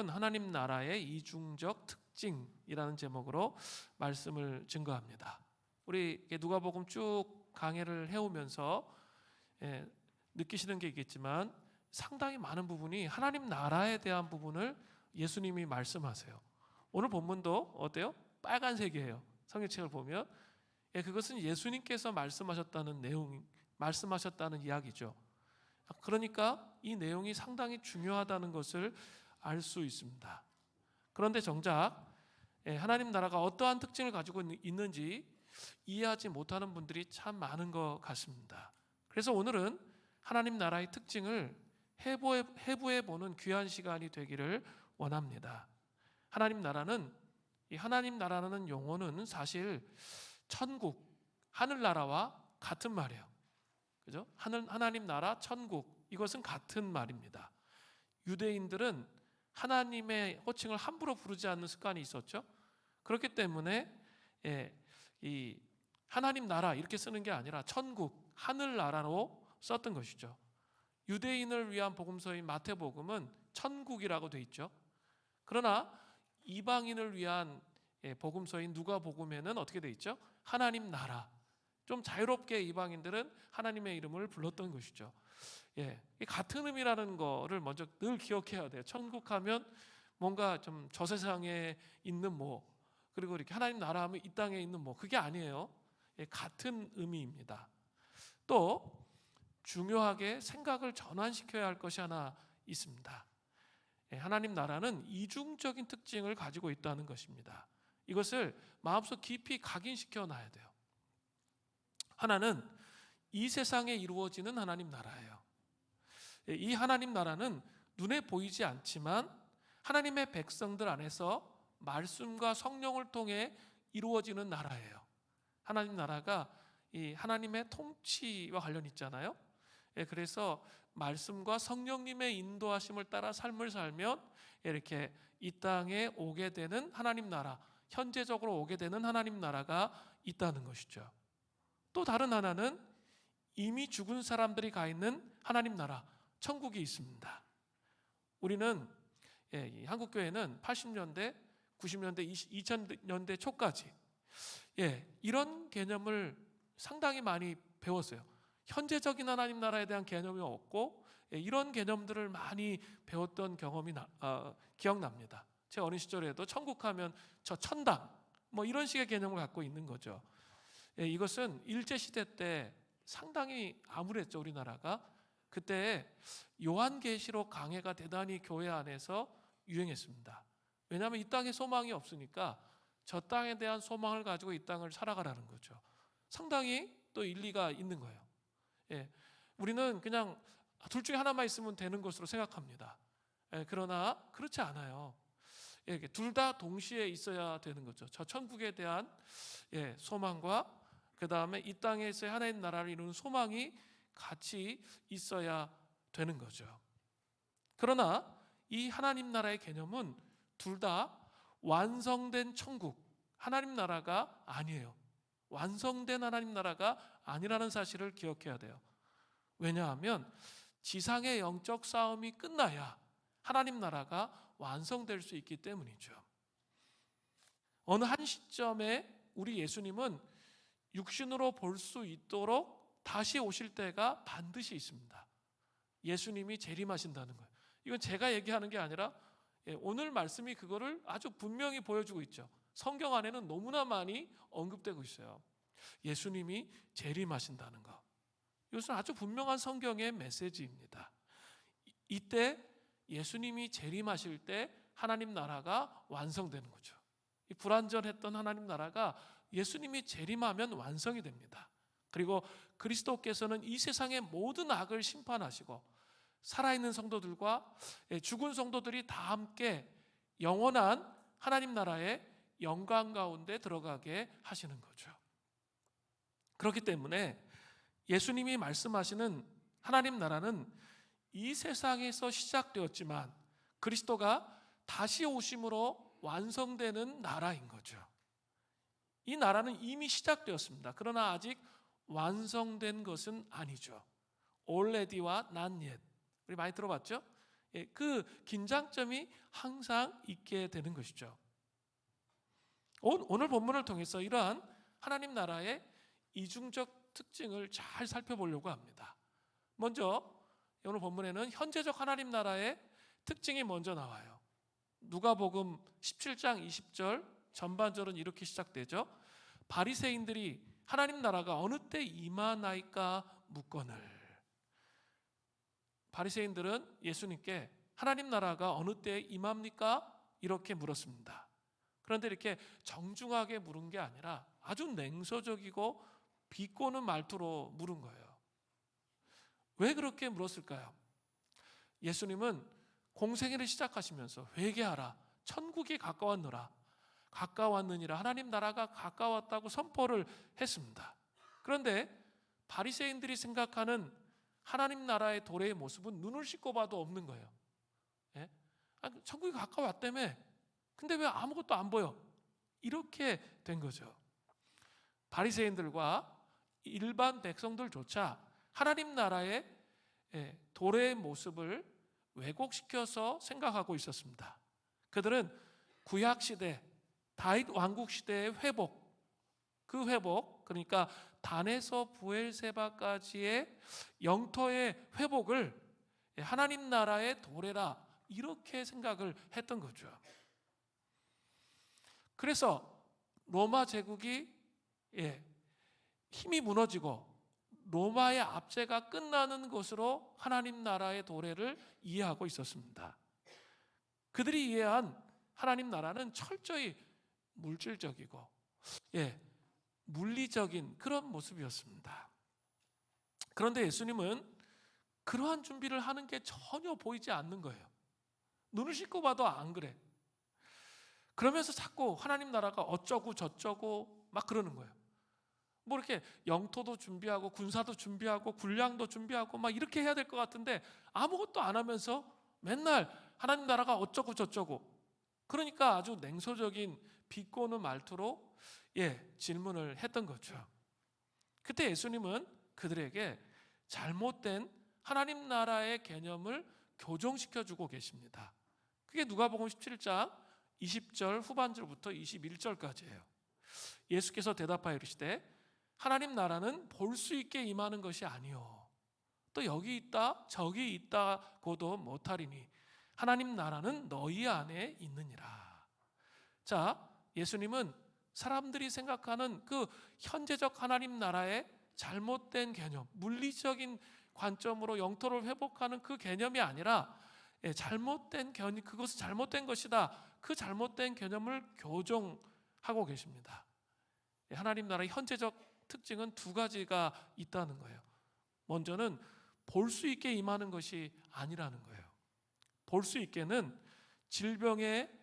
제목은 하나님 나라의 이중적 특징이라는 제목으로 말씀을 증거합니다. 우리 누가복음 쭉 강해를 해오면서 느끼시는 게 있겠지만 상당히 많은 부분이 하나님 나라에 대한 부분을 예수님이 말씀하세요. 오늘 본문도 어때요? 빨간색이에요. 성경책을 보면 그것은 예수님께서 말씀하셨다는 내용, 말씀하셨다는 이야기죠. 그러니까 이 내용이 상당히 중요하다는 것을 알 수 있습니다. 그런데 정작 하나님 나라가 어떠한 특징을 가지고 있는지 이해하지 못하는 분들이 참 많은 것 같습니다. 그래서 오늘은 하나님 나라의 특징을 해부해 보는 귀한 시간이 되기를 원합니다. 하나님 나라라는 용어는 사실 천국, 하늘나라와 같은 말이에요. 그죠? 하나님 나라, 천국, 이것은 같은 말입니다. 유대인들은 하나님의 호칭을 함부로 부르지 않는 습관이 있었죠. 그렇기 때문에 이 하나님 나라 이렇게 쓰는 게 아니라 천국, 하늘나라로 썼던 것이죠. 유대인을 위한 복음서인 마태복음은 천국이라고 돼 있죠. 그러나 이방인을 위한 복음서인 누가복음에는 어떻게 돼 있죠? 하나님 나라. 좀 자유롭게 이방인들은 하나님의 이름을 불렀던 것이죠. 같은 의미라는 거를 먼저 늘 기억해야 돼요. 천국하면 뭔가 좀 저 세상에 있는 그리고 이렇게 하나님 나라 하면 이 땅에 있는 그게 아니에요. 같은 의미입니다. 또 중요하게 생각을 전환시켜야 할 것이 하나 있습니다. 하나님 나라는 이중적인 특징을 가지고 있다는 것입니다. 이것을 마음속 깊이 각인시켜 놔야 돼요. 하나는 이 세상에 이루어지는 하나님 나라예요. 이 하나님 나라는 눈에 보이지 않지만 하나님의 백성들 안에서 말씀과 성령을 통해 이루어지는 나라예요. 하나님 나라가 이 하나님의 통치와 관련이 있잖아요. 그래서 말씀과 성령님의 인도하심을 따라 삶을 살면 이렇게 이 땅에 오게 되는 하나님 나라, 현재적으로 오게 되는 하나님 나라가 있다는 것이죠. 또 다른 하나는 이미 죽은 사람들이 가 있는 하나님 나라, 천국이 있습니다. 우리는 한국교회는 80년대, 90년대, 2000년대 초까지 이런 개념을 상당히 많이 배웠어요. 현재적인 하나님 나라에 대한 개념이 없고 이런 개념들을 많이 배웠던 경험이 기억납니다. 제 어린 시절에도 천국하면 저 천당 이런 식의 개념을 갖고 있는 거죠. 이것은 일제시대 때 상당히 암울했죠. 우리나라가 그때 요한계시록 강해가 대단히 교회 안에서 유행했습니다. 왜냐하면 이 땅에 소망이 없으니까 저 땅에 대한 소망을 가지고 이 땅을 살아가라는 거죠. 상당히 또 일리가 있는 거예요. 우리는 그냥 둘 중에 하나만 있으면 되는 것으로 생각합니다. 그러나 그렇지 않아요. 둘 다 동시에 있어야 되는 거죠. 저 천국에 대한 소망과 그 다음에 이 땅에서의 하나님 나라를 이루는 소망이 같이 있어야 되는 거죠. 그러나 이 하나님 나라의 개념은 둘 다 완성된 천국, 하나님 나라가 아니에요. 완성된 하나님 나라가 아니라는 사실을 기억해야 돼요. 왜냐하면 지상의 영적 싸움이 끝나야 하나님 나라가 완성될 수 있기 때문이죠. 어느 한 시점에 우리 예수님은 육신으로 볼 수 있도록 다시 오실 때가 반드시 있습니다. 예수님이 재림하신다는 거예요. 이건 제가 얘기하는 게 아니라 오늘 말씀이 그거를 아주 분명히 보여주고 있죠. 성경 안에는 너무나 많이 언급되고 있어요. 예수님이 재림하신다는 것. 이것은 아주 분명한 성경의 메시지입니다. 이때 예수님이 재림하실 때 하나님 나라가 완성되는 거죠. 이 불완전했던 하나님 나라가 예수님이 재림하면 완성이 됩니다. 그리고 그리스도께서는 이 세상의 모든 악을 심판하시고 살아있는 성도들과 죽은 성도들이 다 함께 영원한 하나님 나라의 영광 가운데 들어가게 하시는 거죠. 그렇기 때문에 예수님이 말씀하시는 하나님 나라는 이 세상에서 시작되었지만 그리스도가 다시 오심으로 완성되는 나라인 거죠. 이 나라는 이미 시작되었습니다. 그러나 아직 완성된 것은 아니죠. already와 not yet. 우리 많이 들어봤죠? 그 긴장점이 항상 있게 되는 것이죠. 오늘 본문을 통해서 이러한 하나님 나라의 이중적 특징을 잘 살펴보려고 합니다. 먼저 오늘 본문에는 현재적 하나님 나라의 특징이 먼저 나와요. 누가복음 17장 20절 전반절은 이렇게 시작되죠. 바리새인들이 하나님 나라가 어느 때 임하나이까 묻거늘. 바리새인들은 예수님께 하나님 나라가 어느 때 임합니까? 이렇게 물었습니다. 그런데 이렇게 정중하게 물은 게 아니라 아주 냉소적이고 비꼬는 말투로 물은 거예요. 왜 그렇게 물었을까요? 예수님은 공생애를 시작하시면서 회개하라, 천국이 가까웠느니라, 하나님 나라가 가까웠다고 선포를 했습니다. 그런데 바리새인들이 생각하는 하나님 나라의 도래의 모습은 눈을 씻고 봐도 없는 거예요. 예? 천국이 가까웠다며. 근데 왜 아무것도 안 보여? 이렇게 된 거죠. 바리새인들과 일반 백성들조차 하나님 나라의 도래의 모습을 왜곡시켜서 생각하고 있었습니다. 그들은 구약 시대, 다윗 왕국 시대의 회복, 그 회복, 그러니까 단에서 부엘세바까지의 영토의 회복을 하나님 나라의 도래라 이렇게 생각을 했던 거죠. 그래서 로마 제국이 힘이 무너지고 로마의 압제가 끝나는 것으로 하나님 나라의 도래를 이해하고 있었습니다. 그들이 이해한 하나님 나라는 철저히 물질적이고 물리적인 그런 모습이었습니다. 그런데 예수님은 그러한 준비를 하는 게 전혀 보이지 않는 거예요. 눈을 씻고 봐도 안 그래. 그러면서 자꾸 하나님 나라가 어쩌고 저쩌고 막 그러는 거예요. 뭐 이렇게 영토도 준비하고 군사도 준비하고 군량도 준비하고 막 이렇게 해야 될 것 같은데 아무것도 안 하면서 맨날 하나님 나라가 어쩌고 저쩌고, 그러니까 아주 냉소적인 비꼬는 말투로 질문을 했던 거죠. 그때 예수님은 그들에게 잘못된 하나님 나라의 개념을 교정시켜주고 계십니다. 그게 누가복음 17장 20절 후반절부터 21절까지예요. 예수께서 대답하여 이르시되 하나님 나라는 볼 수 있게 임하는 것이 아니요 또 여기 있다 저기 있다고도 못하리니 하나님 나라는 너희 안에 있느니라. 자, 예수님은 사람들이 생각하는 그 현재적 하나님 나라의 잘못된 개념, 물리적인 관점으로 영토를 회복하는 그 개념이 아니라 잘못된 개념, 그것은 잘못된 것이다. 그 잘못된 개념을 교정하고 계십니다. 하나님 나라의 현재적 특징은 두 가지가 있다는 거예요. 먼저는 볼 수 있게 임하는 것이 아니라는 거예요. 볼 수 있게는 질병의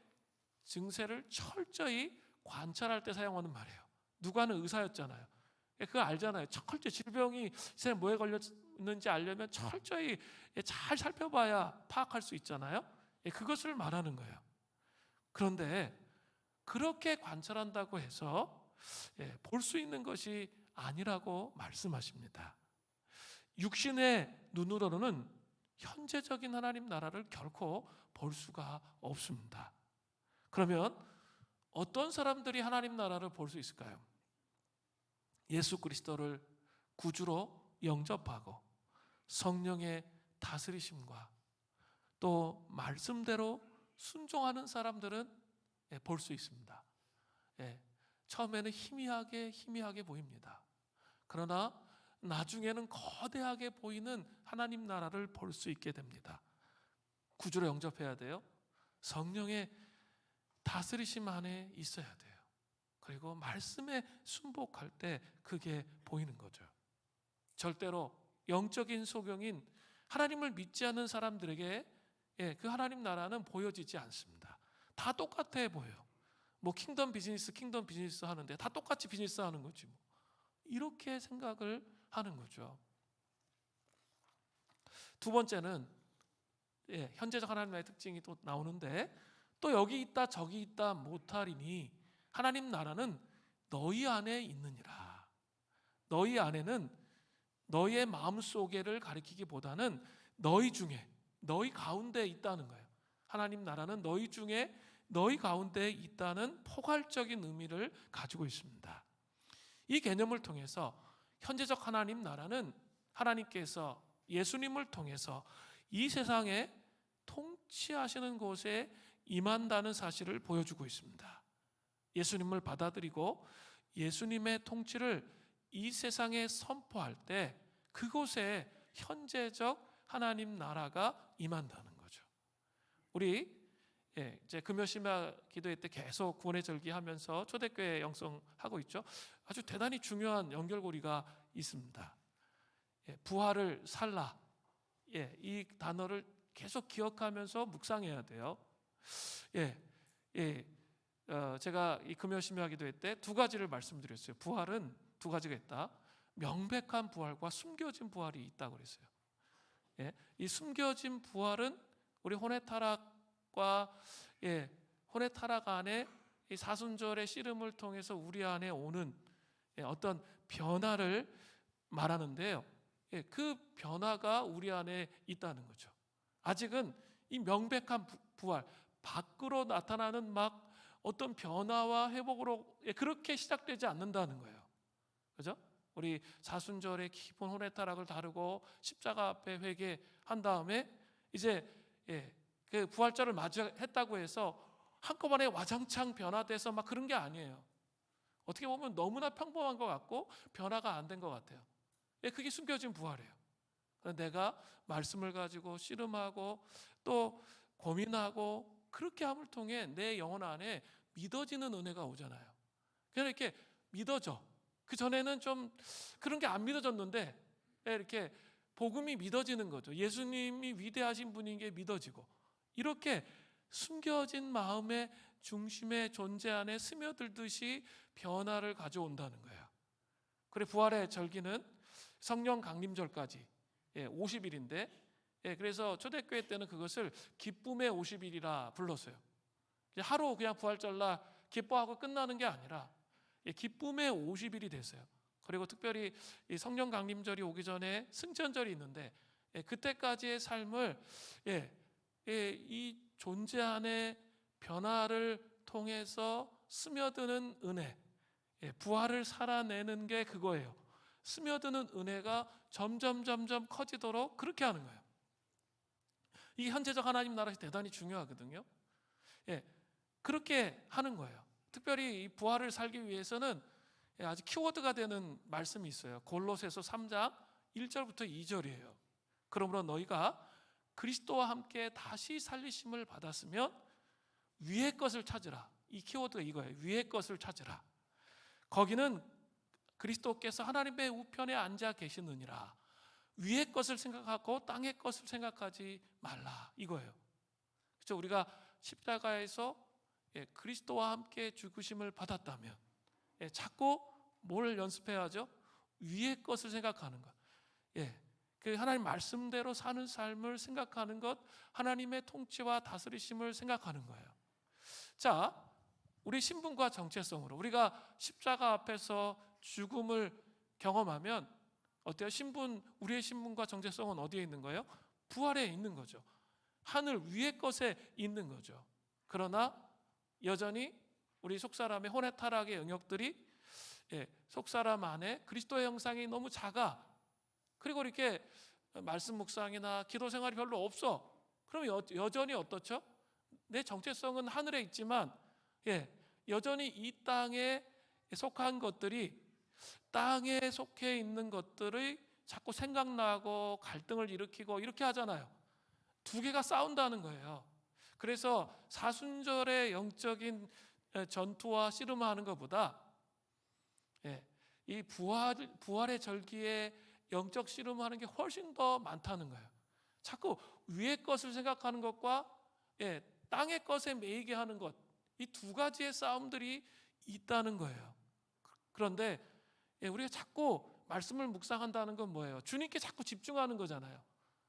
증세를 철저히 관찰할 때 사용하는 말이에요. 누가는 의사였잖아요. 그거 알잖아요. 철저히 질병이 세상에 뭐에 걸렸는지 알려면 철저히 잘 살펴봐야 파악할 수 있잖아요. 그것을 말하는 거예요. 그런데 그렇게 관찰한다고 해서 볼 수 있는 것이 아니라고 말씀하십니다. 육신의 눈으로는 현재적인 하나님 나라를 결코 볼 수가 없습니다. 그러면 어떤 사람들이 하나님 나라를 볼 수 있을까요? 예수 그리스도를 구주로 영접하고 성령의 다스리심과 또 말씀대로 순종하는 사람들은 볼 수 있습니다. 처음에는 희미하게 보입니다. 그러나 나중에는 거대하게 보이는 하나님 나라를 볼 수 있게 됩니다. 구주로 영접해야 돼요. 성령의 다스리심 안에 있어야 돼요. 그리고 말씀에 순복할 때 그게 보이는 거죠. 절대로 영적인 소경인 하나님을 믿지 않는 사람들에게 그 하나님 나라는 보여지지 않습니다. 다 똑같아 보여요. 뭐 킹덤 비즈니스 하는데 다 똑같이 비즈니스 하는 거지 뭐. 이렇게 생각을 하는 거죠. 두 번째는 현재적 하나님의 특징이 또 나오는데 또 여기 있다 저기 있다 못하리니 하나님 나라는 너희 안에 있느니라. 너희 안에는 너희의 마음속에를 가리키기보다는 너희 중에, 너희 가운데 있다는 거예요. 하나님 나라는 너희 중에 너희 가운데 있다는 포괄적인 의미를 가지고 있습니다. 이 개념을 통해서 현재적 하나님 나라는 하나님께서 예수님을 통해서 이 세상에 통치하시는 곳에 임한다는 사실을 보여주고 있습니다. 예수님을 받아들이고 예수님의 통치를 이 세상에 선포할 때 그곳에 현재적 하나님 나라가 임한다는 거죠. 우리 이제 금요심야 기도회 때 계속 구원의 절기하면서 초대교회 영성하고 있죠. 아주 대단히 중요한 연결고리가 있습니다. 부활을 살라. 이 단어를 계속 기억하면서 묵상해야 돼요. 제가 이 금요심야 기도회 때 두 가지를 말씀드렸어요. 부활은 두 가지가 있다. 명백한 부활과 숨겨진 부활이 있다고 그랬어요. 이 숨겨진 부활은 우리 혼외타락과 혼외타락 안에 이 사순절의 씨름을 통해서 우리 안에 오는 어떤 변화를 말하는데요. 그 변화가 우리 안에 있다는 거죠. 아직은 이 명백한 부활, 밖으로 나타나는 막 어떤 변화와 회복으로 그렇게 시작되지 않는다는 거예요. 그죠? 우리 사순절의 기본 혼외타락을 다루고 십자가 앞에 회개한 다음에 이제 그 부활절을 맞이했다고 해서 한꺼번에 와장창 변화돼서 막 그런 게 아니에요. 어떻게 보면 너무나 평범한 것 같고 변화가 안 된 것 같아요. 그게 숨겨진 부활이에요. 내가 말씀을 가지고 씨름하고 또 고민하고 그렇게 함을 통해 내 영혼 안에 믿어지는 은혜가 오잖아요. 그냥 이렇게 믿어져. 그 전에는 좀 그런 게 안 믿어졌는데 이렇게 복음이 믿어지는 거죠. 예수님이 위대하신 분인 게 믿어지고 이렇게 숨겨진 마음의 중심의 존재 안에 스며들듯이 변화를 가져온다는 거예요. 그래 부활의 절기는 성령 강림절까지 50일인데 그래서 초대교회 때는 그것을 기쁨의 50일이라 불렀어요. 하루 그냥 부활절날 기뻐하고 끝나는 게 아니라 기쁨의 50일이 됐어요. 그리고 특별히 성령 강림절이 오기 전에 승천절이 있는데 그때까지의 삶을 이 존재 안에 변화를 통해서 스며드는 은혜, 부활을 살아내는 게 그거예요. 스며드는 은혜가 점점 커지도록 그렇게 하는 거예요. 이 현재적 하나님 나라에서 대단히 중요하거든요. 그렇게 하는 거예요. 특별히 이 부활을 살기 위해서는 아주 키워드가 되는 말씀이 있어요. 골로새서 3장 1절부터 2절이에요. 그러므로 너희가 그리스도와 함께 다시 살리심을 받았으면 위의 것을 찾으라. 이 키워드가 이거예요. 위의 것을 찾으라. 거기는 그리스도께서 하나님의 우편에 앉아 계시느니라. 위의 것을 생각하고 땅의 것을 생각하지 말라. 이거예요. 그렇죠? 우리가 십자가에서 그리스도와 함께 죽으심을 받았다면 자꾸 뭘 연습해야죠? 위의 것을 생각하는 것. 그 하나님 말씀대로 사는 삶을 생각하는 것, 하나님의 통치와 다스리심을 생각하는 거예요. 자, 우리 신분과 정체성으로 우리가 십자가 앞에서 죽음을 경험하면 어때요? 우리의 신분과 정체성은 어디에 있는 거예요? 부활에 있는 거죠. 하늘 위의 것에 있는 거죠. 그러나 여전히 우리 속사람의 혼외타락의 영역들이 속사람 안에 그리스도의 형상이 너무 작아. 그리고 이렇게 말씀 묵상이나 기도 생활이 별로 없어. 그럼 여전히 어떻죠? 내 정체성은 하늘에 있지만 여전히 이 땅에 속한 것들이 땅에 속해 있는 것들이 자꾸 생각나고 갈등을 일으키고 이렇게 하잖아요. 두 개가 싸운다는 거예요. 그래서 사순절의 영적인 전투와 씨름하는 것보다 이 부활의 절기에 영적 씨름하는 게 훨씬 더 많다는 거예요. 자꾸 위의 것을 생각하는 것과 땅의 것에 매이게 하는 것, 이 두 가지의 싸움들이 있다는 거예요. 그런데 우리가 자꾸 말씀을 묵상한다는 건 뭐예요? 주님께 자꾸 집중하는 거잖아요.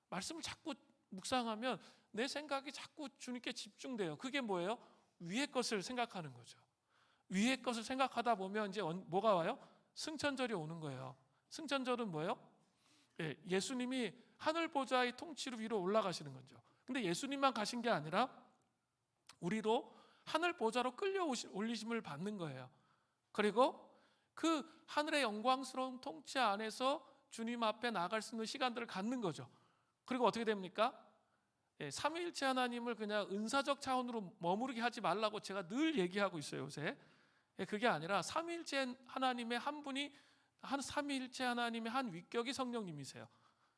말씀을 자꾸 묵상하면 내 생각이 자꾸 주님께 집중돼요. 그게 뭐예요? 위의 것을 생각하는 거죠. 위의 것을 생각하다 보면 이제 뭐가 와요? 승천절이 오는 거예요. 승천절은 뭐예요? 예수님이 하늘 보좌의 통치로 위로 올라가시는 거죠. 근데 예수님만 가신 게 아니라 우리도 하늘 보좌로 끌려 올리심을 받는 거예요. 그리고 그 하늘의 영광스러운 통치 안에서 주님 앞에 나아갈 수 있는 시간들을 갖는 거죠. 그리고 어떻게 됩니까? 삼위일체 하나님을 그냥 은사적 차원으로 머무르게 하지 말라고 제가 늘 얘기하고 있어요, 요새. 그게 아니라 삼위일체 하나님의 한 분이, 삼위일체 하나님의 한 위격이 성령님이세요.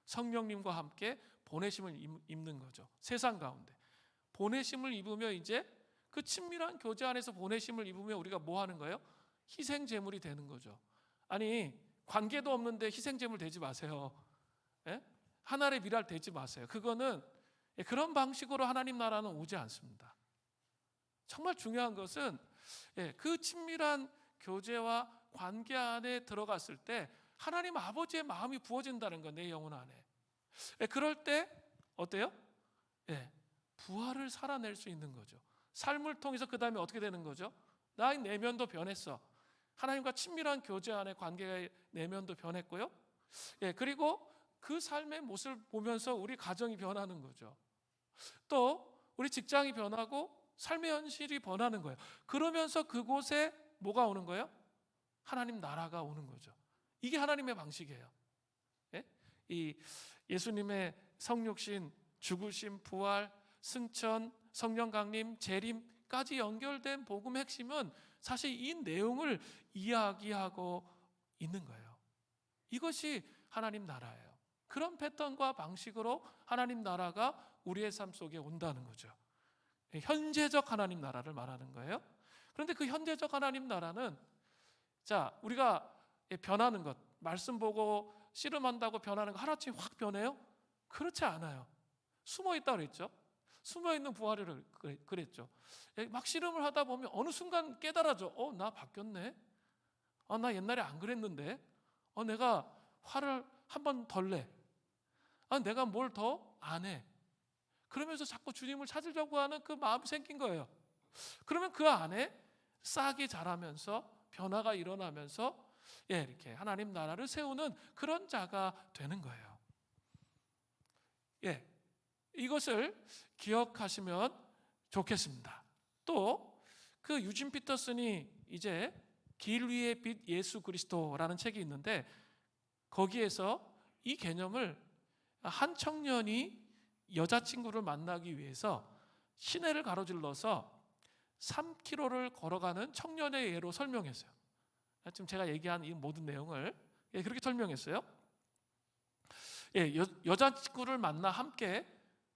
성령님과 함께 보내심을 입는 거죠. 세상 가운데 보내심을 입으며 이제 그 친밀한 교제 안에서 보내심을 입으며 우리가 뭐 하는 거예요? 희생 제물이 되는 거죠. 아니, 관계도 없는데 희생 제물 되지 마세요. 하나의 미랄 되지 마세요. 그거는 그런 방식으로 하나님 나라는 오지 않습니다. 정말 중요한 것은 그 친밀한 교제와 관계 안에 들어갔을 때 하나님 아버지의 마음이 부어진다는 거, 내 영혼 안에. 그럴 때 어때요? 부활을 살아낼 수 있는 거죠. 삶을 통해서 그 다음에 어떻게 되는 거죠? 나의 내면도 변했어. 하나님과 친밀한 교제 안에 관계의 내면도 변했고요. 그리고 그 삶의 모습을 보면서 우리 가정이 변하는 거죠. 또 우리 직장이 변하고 삶의 현실이 변하는 거예요. 그러면서 그곳에 뭐가 오는 거예요? 하나님 나라가 오는 거죠. 이게 하나님의 방식이에요. 이 예수님의 성육신, 죽으심, 부활, 승천, 성령 강림, 재림까지 연결된 복음의 핵심은 사실 이 내용을 이야기하고 있는 거예요. 이것이 하나님 나라예요. 그런 패턴과 방식으로 하나님 나라가 우리의 삶 속에 온다는 거죠. 현재적 하나님 나라를 말하는 거예요. 그런데 그 현재적 하나님 나라는, 자, 우리가 변하는 것, 말씀 보고 씨름한다고 변하는 거 하루아침에 확 변해요? 그렇지 않아요. 숨어 있다고 그랬죠. 숨어 있는 부활을 그랬죠. 막 씨름을 하다 보면 어느 순간 깨달아져. 나 바뀌었네. 나 옛날에 안 그랬는데. 내가 화를 한 번 덜 내. 내가 뭘 더 안 해. 그러면서 자꾸 주님을 찾으려고 하는 그 마음이 생긴 거예요. 그러면 그 안에 싹이 자라면서 변화가 일어나면서 이렇게 하나님 나라를 세우는 그런 자가 되는 거예요. 이것을 기억하시면 좋겠습니다. 또 그 유진 피터슨이 이제 길 위의 빛 예수 그리스도라는 책이 있는데, 거기에서 이 개념을 한 청년이 여자친구를 만나기 위해서 시내를 가로질러서 3km를 걸어가는 청년의 예로 설명했어요. 지금 제가 얘기한 이 모든 내용을 그렇게 설명했어요. 여자친구를 만나 함께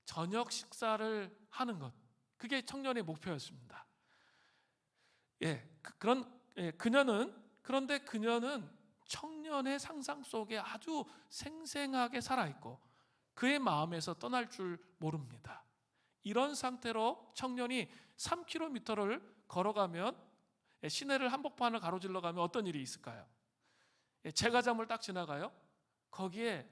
저녁 식사를 하는 것, 그게 청년의 목표였습니다. 그런데 그녀는 청년의 상상 속에 아주 생생하게 살아있고 그의 마음에서 떠날 줄 모릅니다. 이런 상태로 청년이 3km를 걸어가면, 시내를 한복판을 가로질러 가면 어떤 일이 있을까요? 제과점을 딱 지나가요. 거기에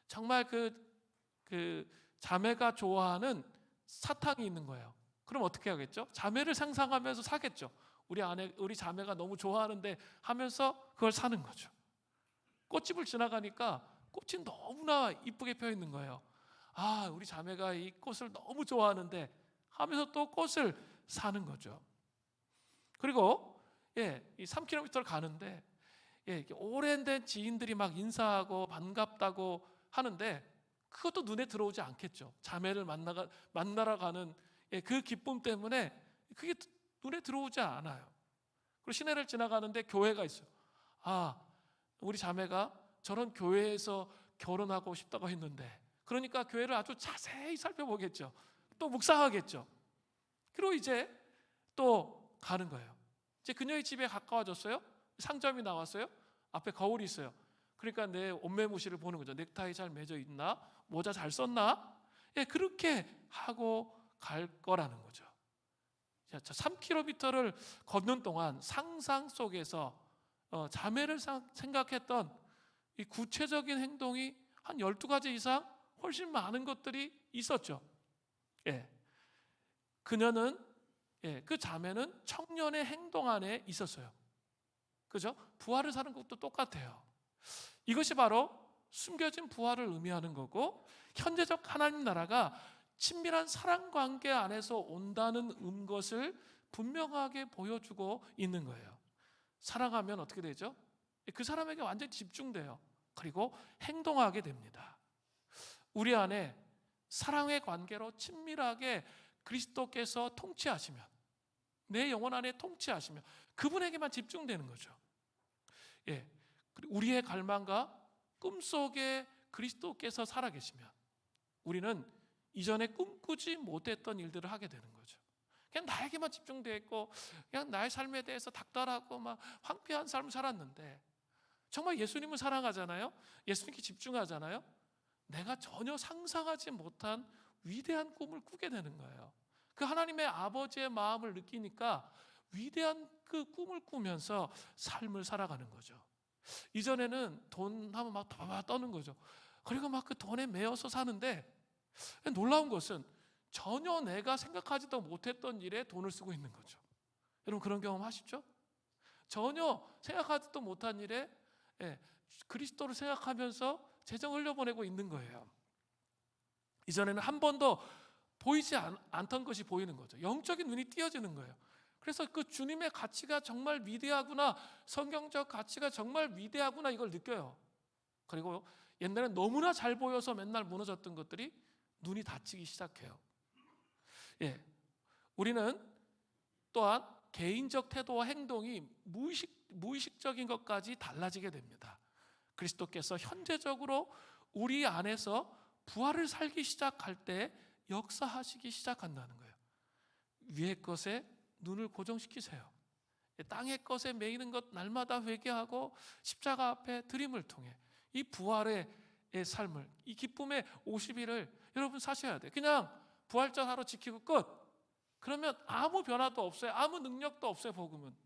정말 그 자매가 좋아하는 사탕이 있는 거예요. 그럼 어떻게 하겠죠? 자매를 상상하면서 사겠죠. 우리 자매가 너무 좋아하는데 하면서 그걸 사는 거죠. 꽃집을 지나가니까 꽃이 너무나 이쁘게 펴 있는 거예요. 우리 자매가 이 꽃을 너무 좋아하는데 하면서 또 꽃을 사는 거죠. 그리고 이 3km를 가는데 오랜 지인들이 막 인사하고 반갑다고 하는데 그것도 눈에 들어오지 않겠죠. 자매를 만나러 가는 그 기쁨 때문에 그게 눈에 들어오지 않아요. 그리고 시내를 지나가는데 교회가 있어요. 우리 자매가 저런 교회에서 결혼하고 싶다고 했는데, 그러니까 교회를 아주 자세히 살펴보겠죠. 또 묵상하겠죠. 그리고 이제 또 가는 거예요. 이제 그녀의 집에 가까워졌어요. 상점이 나왔어요. 앞에 거울이 있어요. 그러니까 내 옷매무시를 보는 거죠. 넥타이 잘 매져 있나? 모자 잘 썼나? 그렇게 하고 갈 거라는 거죠. 3km를 걷는 동안 상상 속에서 자매를 생각했던 이 구체적인 행동이 한 12가지 이상 훨씬 많은 것들이 있었죠. 그녀는, 그 자매는 청년의 행동 안에 있었어요. 그죠? 부활을 사는 것도 똑같아요. 이것이 바로 숨겨진 부활을 의미하는 거고, 현재적 하나님 나라가 친밀한 사랑 관계 안에서 온다는 것을 분명하게 보여주고 있는 거예요. 사랑하면 어떻게 되죠? 그 사람에게 완전히 집중돼요. 그리고 행동하게 됩니다. 우리 안에 사랑의 관계로 친밀하게 그리스도께서 통치하시면, 내 영혼 안에 통치하시면 그분에게만 집중되는 거죠. 우리의 갈망과 꿈속에 그리스도께서 살아계시면 우리는 이전에 꿈꾸지 못했던 일들을 하게 되는 거죠. 그냥 나에게만 집중되어 있고 그냥 나의 삶에 대해서 닥달하고 막 황폐한 삶을 살았는데, 정말 예수님을 사랑하잖아요. 예수님께 집중하잖아요. 내가 전혀 상상하지 못한 위대한 꿈을 꾸게 되는 거예요. 그 하나님의 아버지의 마음을 느끼니까 위대한 그 꿈을 꾸면서 삶을 살아가는 거죠. 이전에는 돈 하면 막 바바 떠는 거죠. 그리고 막 그 돈에 매여서 사는데, 놀라운 것은 전혀 내가 생각하지도 못했던 일에 돈을 쓰고 있는 거죠. 여러분 그런 경험 하시죠? 전혀 생각하지도 못한 일에 그리스도를 생각하면서 재정을 흘려보내고 있는 거예요. 이전에는 한 번도 보이지 않던 것이 보이는 거죠. 영적인 눈이 띄어지는 거예요. 그래서 그 주님의 가치가 정말 위대하구나, 성경적 가치가 정말 위대하구나, 이걸 느껴요. 그리고 옛날엔 너무나 잘 보여서 맨날 무너졌던 것들이 눈이 닫히기 시작해요. 우리는 또한 개인적 태도와 행동이 무의식적인 것까지 달라지게 됩니다. 그리스도께서 현재적으로 우리 안에서 부활을 살기 시작할 때 역사하시기 시작한다는 거예요. 위의 것에 눈을 고정시키세요. 땅의 것에 매이는 것 날마다 회개하고 십자가 앞에 드림을 통해 이 부활의 삶을, 이 기쁨의 50일을 여러분 사셔야 돼요. 그냥 부활절 하루 지키고 끝. 그러면 아무 변화도 없어요. 아무 능력도 없어요, 복음은.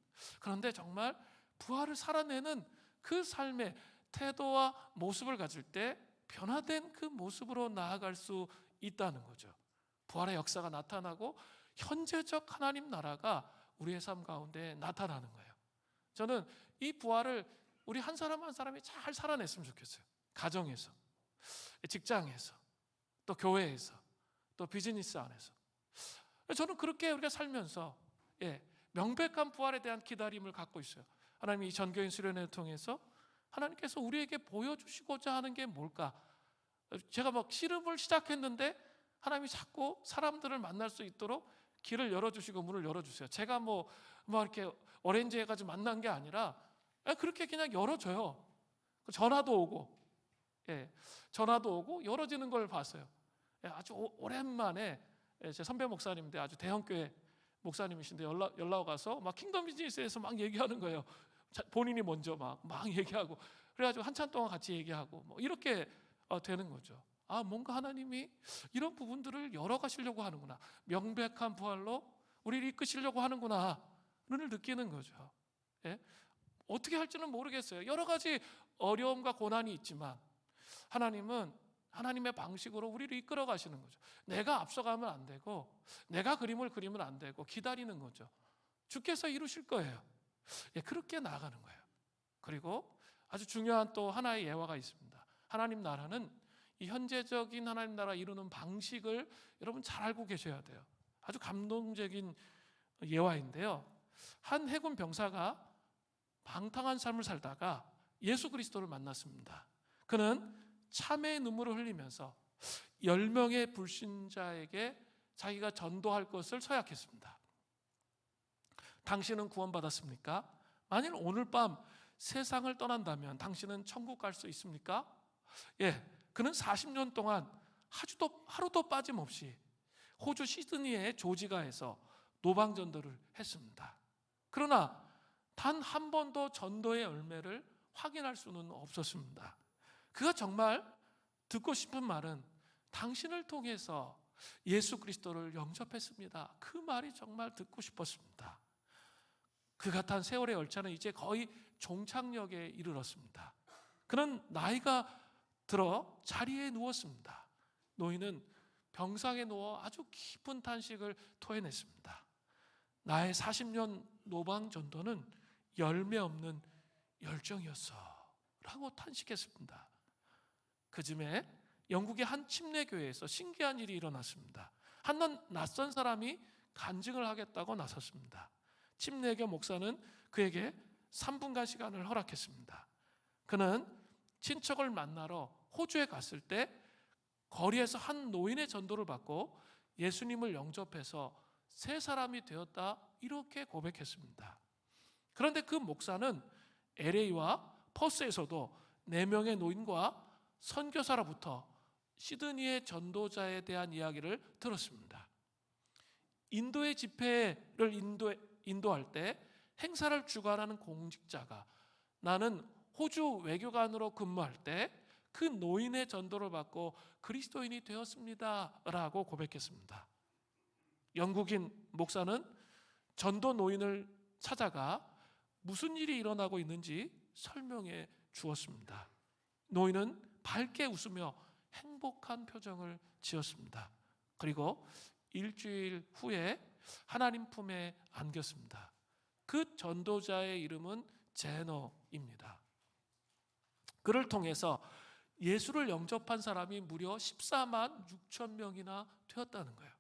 그런데 정말 부활을 살아내는 그 삶의 태도와 모습을 가질 때 변화된 그 모습으로 나아갈 수 있다는 거죠. 부활의 역사가 나타나고 현재적 하나님 나라가 우리의 삶 가운데 나타나는 거예요. 저는 이 부활을 우리 한 사람 한 사람이 잘 살아냈으면 좋겠어요. 가정에서, 직장에서, 또 교회에서, 또 비즈니스 안에서. 저는 그렇게 우리가 살면서 명백한 부활에 대한 기다림을 갖고 있어요. 하나님이 이 전교인 수련회를 통해서 하나님께서 우리에게 보여주시고자 하는 게 뭘까? 제가 막 씨름을 시작했는데 하나님이 자꾸 사람들을 만날 수 있도록 길을 열어주시고 문을 열어주세요. 제가 뭐 이렇게 어레인지 해가지고 만난 게 아니라 그렇게 그냥 열어줘요. 전화도 오고, 전화도 오고 열어지는 걸 봤어요. 아주 오랜만에 제 선배 목사님인데 아주 대형교회 목사님이신데 연락 와서 막 킹덤 비즈니스에서 막 얘기하는 거예요. 본인이 먼저 막 얘기하고, 그래가지고 한참 동안 같이 얘기하고 뭐 이렇게 되는 거죠. 뭔가 하나님이 이런 부분들을 열어가시려고 하는구나, 명백한 부활로 우리를 이끄시려고 하는구나 를 느끼는 거죠. 어떻게 할지는 모르겠어요. 여러 가지 어려움과 고난이 있지만 하나님은 하나님의 방식으로 우리를 이끌어 가시는 거죠. 내가 앞서가면 안 되고, 내가 그림을 그리면 안 되고, 기다리는 거죠. 주께서 이루실 거예요. 그렇게 나아가는 거예요. 그리고 아주 중요한 또 하나의 예화가 있습니다. 하나님 나라는 이 현재적인 하나님 나라 이루는 방식을 여러분 잘 알고 계셔야 돼요. 아주 감동적인 예화인데요. 한 해군 병사가 방탕한 삶을 살다가 예수 그리스도를 만났습니다. 그는 참회의 눈물을 흘리면서 10명의 불신자에게 자기가 전도할 것을 서약했습니다. 당신은 구원받았습니까? 만일 오늘 밤 세상을 떠난다면 당신은 천국 갈 수 있습니까? 그는 40년 동안 하루도 빠짐없이 호주 시드니의 조지가에서 노방전도를 했습니다. 그러나 단 한 번도 전도의 열매를 확인할 수는 없었습니다. 그가 정말 듣고 싶은 말은 당신을 통해서 예수 그리스도를 영접했습니다. 그 말이 정말 듣고 싶었습니다. 그가 탄 세월의 열차는 이제 거의 종착역에 이르렀습니다. 그는 나이가 들어 자리에 누웠습니다. 노인은 병상에 누워 아주 깊은 탄식을 토해냈습니다. 나의 40년 노방 전도는 열매 없는 열정이었어 라고 탄식했습니다. 그쯤에 영국의 한 침례교회에서 신기한 일이 일어났습니다. 한 낯선 사람이 간증을 하겠다고 나섰습니다. 침례교 목사는 그에게 3분간 시간을 허락했습니다. 그는 친척을 만나러 호주에 갔을 때 거리에서 한 노인의 전도를 받고 예수님을 영접해서 새 사람이 되었다, 이렇게 고백했습니다. 그런데 그 목사는 LA와 퍼스에서도 4명의 노인과 선교사로부터 시드니의 전도자에 대한 이야기를 들었습니다. 인도의 집회를 인도할 때 행사를 주관하는 공직자가 나는 호주 외교관으로 근무할 때 그 노인의 전도를 받고 그리스도인이 되었습니다 라고 고백했습니다. 영국인 목사는 전도 노인을 찾아가 무슨 일이 일어나고 있는지 설명해 주었습니다. 노인은 밝게 웃으며 행복한 표정을 지었습니다. 그리고 일주일 후에 하나님 품에 안겼습니다. 그 전도자의 이름은 제너입니다. 그를 통해서 예수를 영접한 사람이 무려 14만 6천 명이나 되었다는 거예요.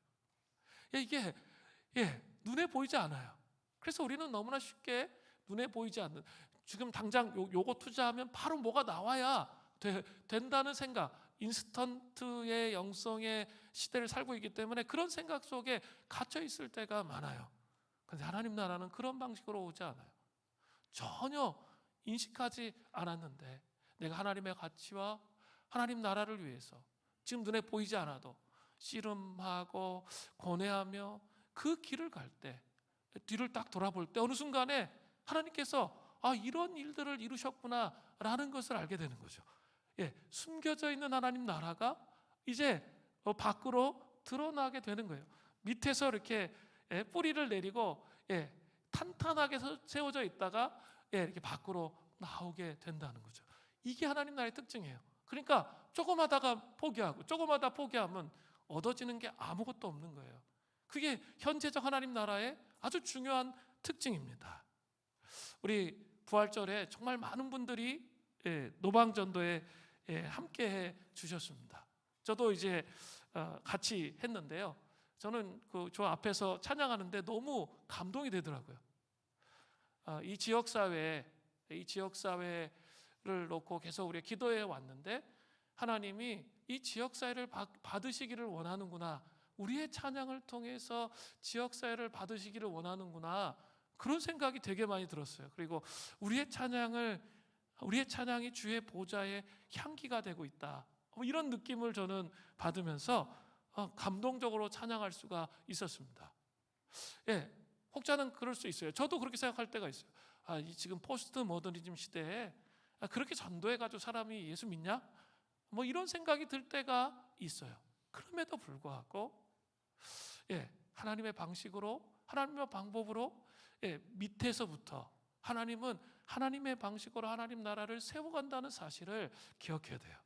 이게 눈에 보이지 않아요. 그래서 우리는 너무나 쉽게 눈에 보이지 않는, 지금 당장 요거 투자하면 바로 뭐가 나와야 된다는 생각, 인스턴트의 영성의 시대를 살고 있기 때문에 그런 생각 속에 갇혀 있을 때가 많아요. 그런데 하나님 나라는 그런 방식으로 오지 않아요. 전혀 인식하지 않았는데 내가 하나님의 가치와 하나님 나라를 위해서 지금 눈에 보이지 않아도 씨름하고 고뇌하며 그 길을 갈 때, 뒤를 딱 돌아볼 때 어느 순간에 하나님께서 이런 일들을 이루셨구나 라는 것을 알게 되는 거죠. 숨겨져 있는 하나님 나라가 이제 밖으로 드러나게 되는 거예요. 밑에서 이렇게 뿌리를 내리고 탄탄하게 세워져 있다가 이렇게 밖으로 나오게 된다는 거죠. 이게 하나님 나라의 특징이에요. 그러니까 조금 하다가 포기하고 조금 하다 포기하면 얻어지는 게 아무것도 없는 거예요. 그게 현재적 하나님 나라의 아주 중요한 특징입니다. 우리 부활절에 정말 많은 분들이 노방전도에 함께해 주셨습니다. 저도 이제 같이 했는데요. 저는 저 앞에서 찬양하는데 너무 감동이 되더라고요. 이 지역사회를 놓고 계속 우리가 기도해 왔는데 하나님이 이 지역사회를 받으시기를 원하는구나, 우리의 찬양을 통해서 지역사회를 받으시기를 원하는구나, 그런 생각이 되게 많이 들었어요. 그리고 우리의 찬양이 주의 보좌의 향기가 되고 있다, 이런 느낌을 저는 받으면서 감동적으로 찬양할 수가 있었습니다. 혹자는 그럴 수 있어요. 저도 그렇게 생각할 때가 있어요. 지금 포스트 모더니즘 시대에 그렇게 전도해가지고 사람이 예수 믿냐? 이런 생각이 들 때가 있어요. 그럼에도 불구하고 하나님의 방식으로, 하나님의 방법으로 밑에서부터 하나님은 하나님의 방식으로 하나님 나라를 세워간다는 사실을 기억해야 돼요.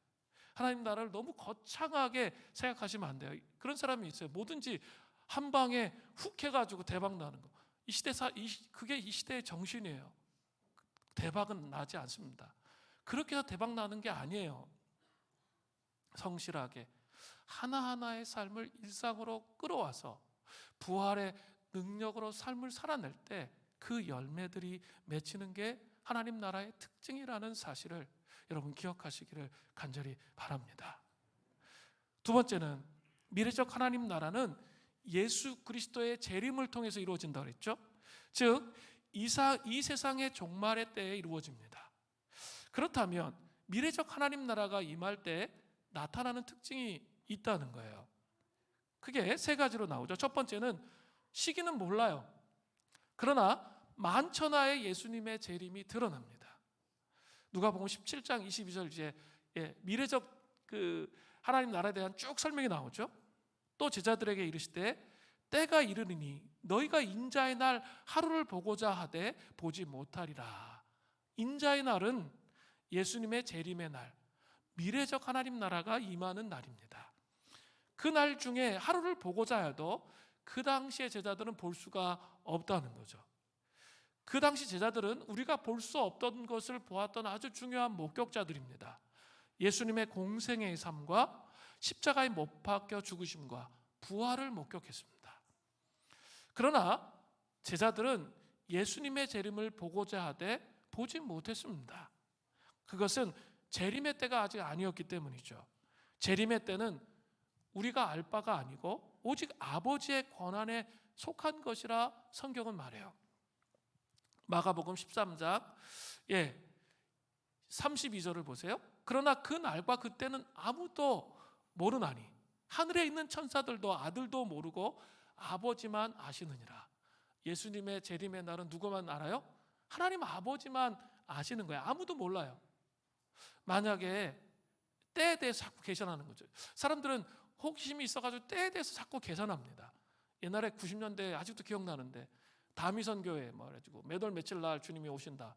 하나님 나라를 너무 거창하게 생각하시면 안 돼요. 그런 사람이 있어요. 뭐든지 한 방에 훅 해가지고 대박 나는 거. 그게 이 시대의 정신이에요. 대박은 나지 않습니다. 그렇게 해서 대박 나는 게 아니에요. 성실하게 하나하나의 삶을 일상으로 끌어와서 부활의 능력으로 삶을 살아낼 때 그 열매들이 맺히는 게 하나님 나라의 특징이라는 사실을 여러분 기억하시기를 간절히 바랍니다. 두 번째는 미래적 하나님 나라는 예수 그리스도의 재림을 통해서 이루어진다고 그랬죠. 즉 이 세상의 종말의 때에 이루어집니다. 그렇다면 미래적 하나님 나라가 임할 때 나타나는 특징이 있다는 거예요. 그게 3가지로 나오죠. 첫 번째는 시기는 몰라요. 그러나 만천하에 예수님의 재림이 드러납니다. 누가복음 17장 22절 이제 미래적 하나님 나라에 대한 쭉 설명이 나오죠. 또 제자들에게 이르시되 때가 이르리니 너희가 인자의 날 하루를 보고자 하되 보지 못하리라. 인자의 날은 예수님의 재림의 날, 미래적 하나님 나라가 임하는 날입니다. 그 날 중에 하루를 보고자 해도 그 당시의 제자들은 볼 수가 없다는 거죠. 그 당시 제자들은 우리가 볼 수 없던 것을 보았던 아주 중요한 목격자들입니다. 예수님의 공생의 삶과 십자가에 못 박혀 죽으심과 부활을 목격했습니다. 그러나 제자들은 예수님의 재림을 보고자 하되 보지 못했습니다. 그것은 재림의 때가 아직 아니었기 때문이죠. 재림의 때는 우리가 알 바가 아니고 오직 아버지의 권한에 속한 것이라 성경은 말해요. 마가복음 13장 32절을 보세요. 그러나 그 날과 그때는 아무도 모르나니 하늘에 있는 천사들도 아들도 모르고 아버지만 아시느니라. 예수님의 재림의 날은 누구만 알아요? 하나님 아버지만 아시는 거예요. 아무도 몰라요. 만약에 때에 대해서 자꾸 계산하는 거죠. 사람들은 호기심이 있어가지고 때에 대해서 자꾸 계산합니다. 옛날에 90년대 아직도 기억나는데 다미선교회 말해가지고 몇 월 며칠 날 주님이 오신다.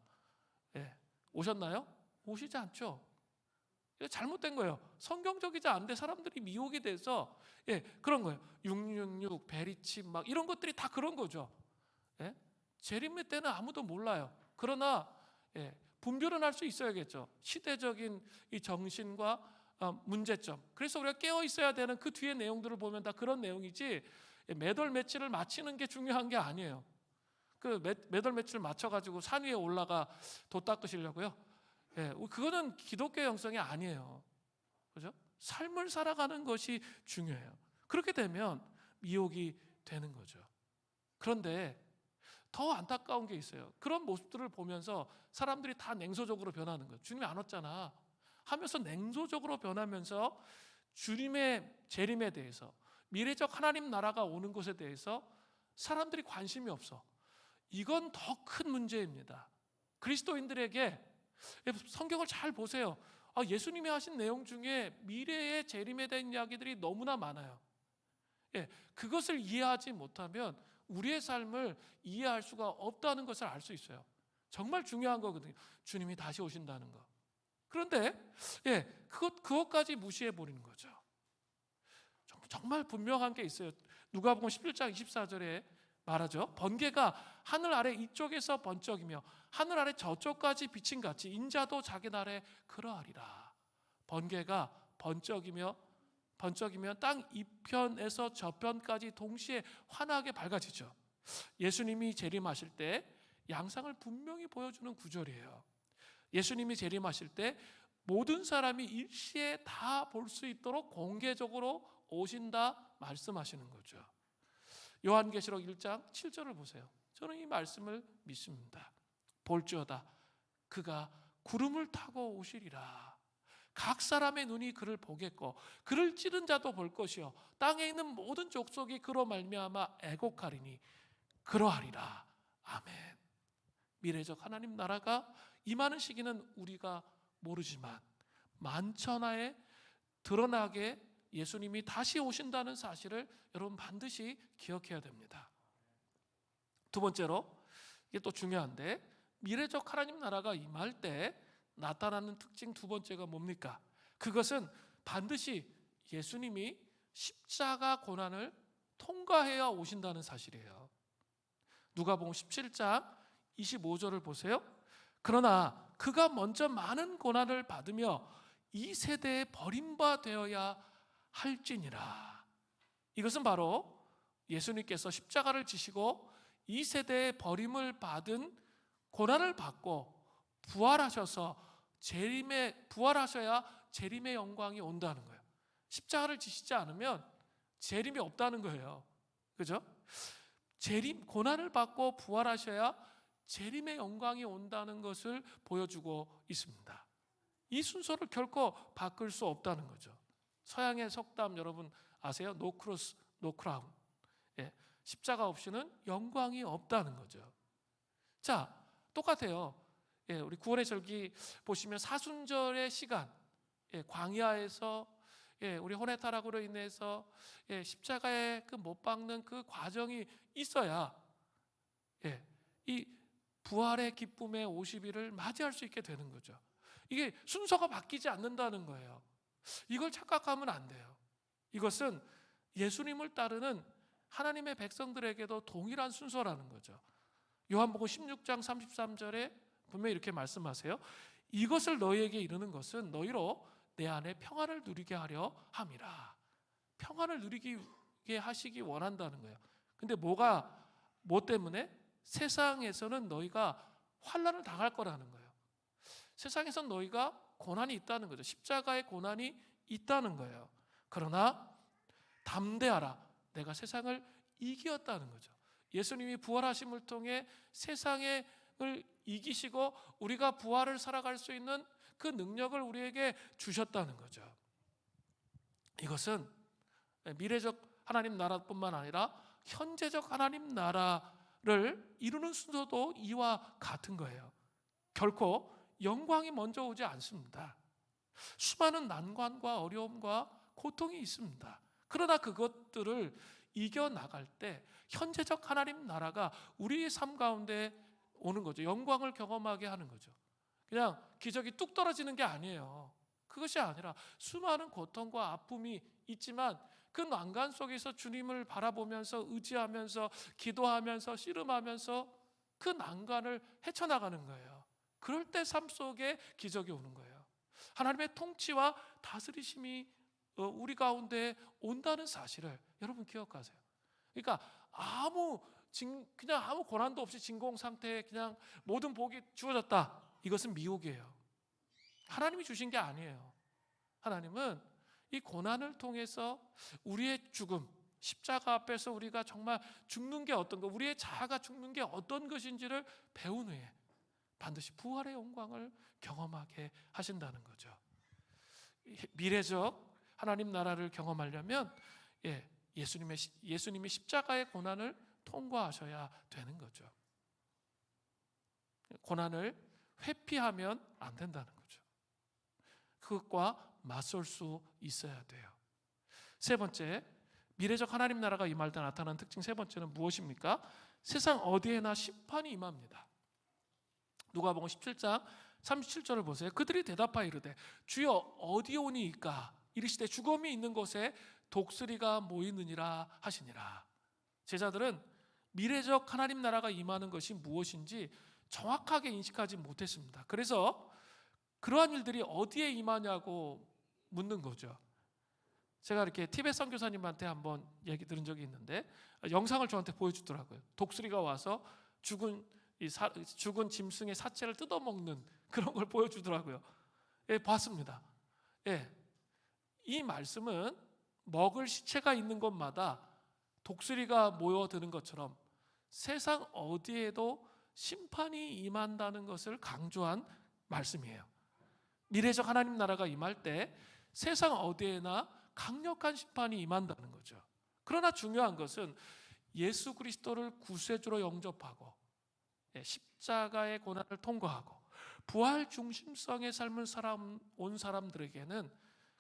오셨나요? 오시지 않죠. 이거 잘못된 거예요. 성경적이지 않은데 사람들이 미혹이 돼서 그런 거예요. 666, 베리칩 막 이런 것들이 다 그런 거죠. 재림의 때는 아무도 몰라요. 그러나 분별은 할 수 있어야겠죠. 시대적인 이 정신과 문제점. 그래서 우리가 깨어 있어야 되는 그 뒤에 내용들을 보면 다 그런 내용이지 몇 월 며칠을 맞히는 게 중요한 게 아니에요. 그 몇 월 며칠 맞춰가지고 산 위에 올라가 도 닦으시려고요. 그거는 기독교 영성이 아니에요. 그죠? 삶을 살아가는 것이 중요해요. 그렇게 되면 미혹이 되는 거죠. 그런데 더 안타까운 게 있어요. 그런 모습들을 보면서 사람들이 다 냉소적으로 변하는 거예요. 주님이 안 왔잖아 하면서 냉소적으로 변하면서 주님의 재림에 대해서, 미래적 하나님 나라가 오는 것에 대해서 사람들이 관심이 없어. 이건 더 큰 문제입니다. 그리스도인들에게 성경을 잘 보세요. 예수님이 하신 내용 중에 미래의 재림에 대한 이야기들이 너무나 많아요. 그것을 이해하지 못하면 우리의 삶을 이해할 수가 없다는 것을 알 수 있어요. 정말 중요한 거거든요. 주님이 다시 오신다는 거. 그런데 그것까지 무시해 버리는 거죠. 정말 분명한 게 있어요. 누가복음 11장 24절에 말하죠. 번개가 하늘 아래 이쪽에서 번쩍이며 하늘 아래 저쪽까지 비친 같이 인자도 자기 날에 그러하리라. 번개가 번쩍이면 땅 이편에서 저편까지 동시에 환하게 밝아지죠. 예수님이 재림하실 때 양상을 분명히 보여주는 구절이에요. 예수님이 재림하실 때 모든 사람이 일시에 다 볼 수 있도록 공개적으로 오신다 말씀하시는 거죠. 요한계시록 1장 7절을 보세요. 저는 이 말씀을 믿습니다. 볼지어다 그가 구름을 타고 오시리라. 각 사람의 눈이 그를 보겠고 그를 찌른 자도 볼 것이요 땅에 있는 모든 족속이 그로 말미암아 애곡하리니 그러하리라. 아멘. 미래적 하나님 나라가 임하는 시기는 우리가 모르지만 만천하에 드러나게 예수님이 다시 오신다는 사실을 여러분 반드시 기억해야 됩니다. 두 번째로, 이게 또 중요한데, 미래적 하나님 나라가 임할 때 나타나는 특징 두 번째가 뭡니까? 그것은 반드시 예수님이 십자가 고난을 통과해야 오신다는 사실이에요. 누가복음 17장 25절을 보세요. 그러나 그가 먼저 많은 고난을 받으며 이 세대에 버림받아야 할지니라. 이것은 바로 예수님께서 십자가를 지시고 이 세대에 버림을 받은 고난을 받고 부활하셔야 재림의 영광이 온다는 거예요. 십자가를 지시지 않으면 재림이 없다는 거예요. 그죠? 고난을 받고 부활하셔야 재림의 영광이 온다는 것을 보여주고 있습니다. 이 순서를 결코 바꿀 수 없다는 거죠. 서양의 속담 여러분 아세요? No cross, no crown. 십자가 없이는 영광이 없다는 거죠. 자, 똑같아요. 우리 구원의 절기 보시면 사순절의 시간, 광야에서 우리 호레타락으로 인해서 십자가에 그 못 박는 그 과정이 있어야 이 부활의 기쁨의 50일을 맞이할 수 있게 되는 거죠. 이게 순서가 바뀌지 않는다는 거예요. 이걸 착각하면 안 돼요. 이것은 예수님을 따르는 하나님의 백성들에게도 동일한 순서라는 거죠. 요한복음 16장 33절에 분명히 이렇게 말씀하세요. 이것을 너희에게 이르는 것은 너희로 내 안에 평안을 누리게 하려 함이라. 평안을 누리게 하시기 원한다는 거예요. 근데 뭐 때문에? 세상에서는 너희가 환난을 당할 거라는 거예요. 세상에선 너희가 고난이 있다는 거죠. 십자가의 고난이 있다는 거예요. 그러나 담대하라. 내가 세상을 이겼다는 거죠. 예수님이 부활하심을 통해 세상을 이기시고 우리가 부활을 살아갈 수 있는 그 능력을 우리에게 주셨다는 거죠. 이것은 미래적 하나님 나라뿐만 아니라 현재적 하나님 나라를 이루는 순서도 이와 같은 거예요. 결코 영광이 먼저 오지 않습니다. 수많은 난관과 어려움과 고통이 있습니다. 그러나 그것들을 이겨나갈 때 현재적 하나님 나라가 우리의 삶 가운데 오는 거죠. 영광을 경험하게 하는 거죠. 그냥 기적이 뚝 떨어지는 게 아니에요. 그것이 아니라 수많은 고통과 아픔이 있지만 그 난간 속에서 주님을 바라보면서 의지하면서 기도하면서 씨름하면서 그 난간을 헤쳐나가는 거예요. 그럴 때 삶 속에 기적이 오는 거예요. 하나님의 통치와 다스리심이 우리 가운데 온다는 사실을 여러분 기억하세요. 그러니까 그냥 아무 고난도 없이 진공 상태에 그냥 모든 복이 주어졌다. 이것은 미혹이에요. 하나님이 주신 게 아니에요. 하나님은 이 고난을 통해서 우리의 죽음, 십자가 앞에서 우리가 정말 죽는 게 어떤 것, 우리의 자아가 죽는 게 어떤 것인지를 배운 후에 반드시 부활의 영광을 경험하게 하신다는 거죠. 미래적 하나님 나라를 경험하려면 예수님의 십자가의 고난을 통과하셔야 되는 거죠. 고난을 회피하면 안 된다는 거죠. 그것과 맞설 수 있어야 돼요. 세 번째, 미래적 하나님 나라가 임할 때 나타나는 특징 세 번째는 무엇입니까? 세상 어디에나 심판이 임합니다. 누가복음 17장 37절을 보세요. 그들이 대답하여 이르되 주여 어디 오니이까? 이르시되 죽음이 있는 곳에 독수리가 모이느니라 하시니라. 제자들은 미래적 하나님 나라가 임하는 것이 무엇인지 정확하게 인식하지 못했습니다. 그래서 그러한 일들이 어디에 임하냐고 묻는 거죠. 제가 이렇게 티베트 선교사님한테 한번 얘기 들은 적이 있는데 영상을 저한테 보여주더라고요. 독수리가 와서 죽은 짐승의 사체를 뜯어먹는 그런 걸 보여주더라고요. 봤습니다. 이 말씀은 먹을 시체가 있는 곳마다 독수리가 모여드는 것처럼 세상 어디에도 심판이 임한다는 것을 강조한 말씀이에요. 미래적 하나님 나라가 임할 때 세상 어디에나 강력한 심판이 임한다는 거죠. 그러나 중요한 것은 예수 그리스도를 구세주로 영접하고 십자가의 고난을 통과하고 부활 중심성의 삶을 온 사람들에게는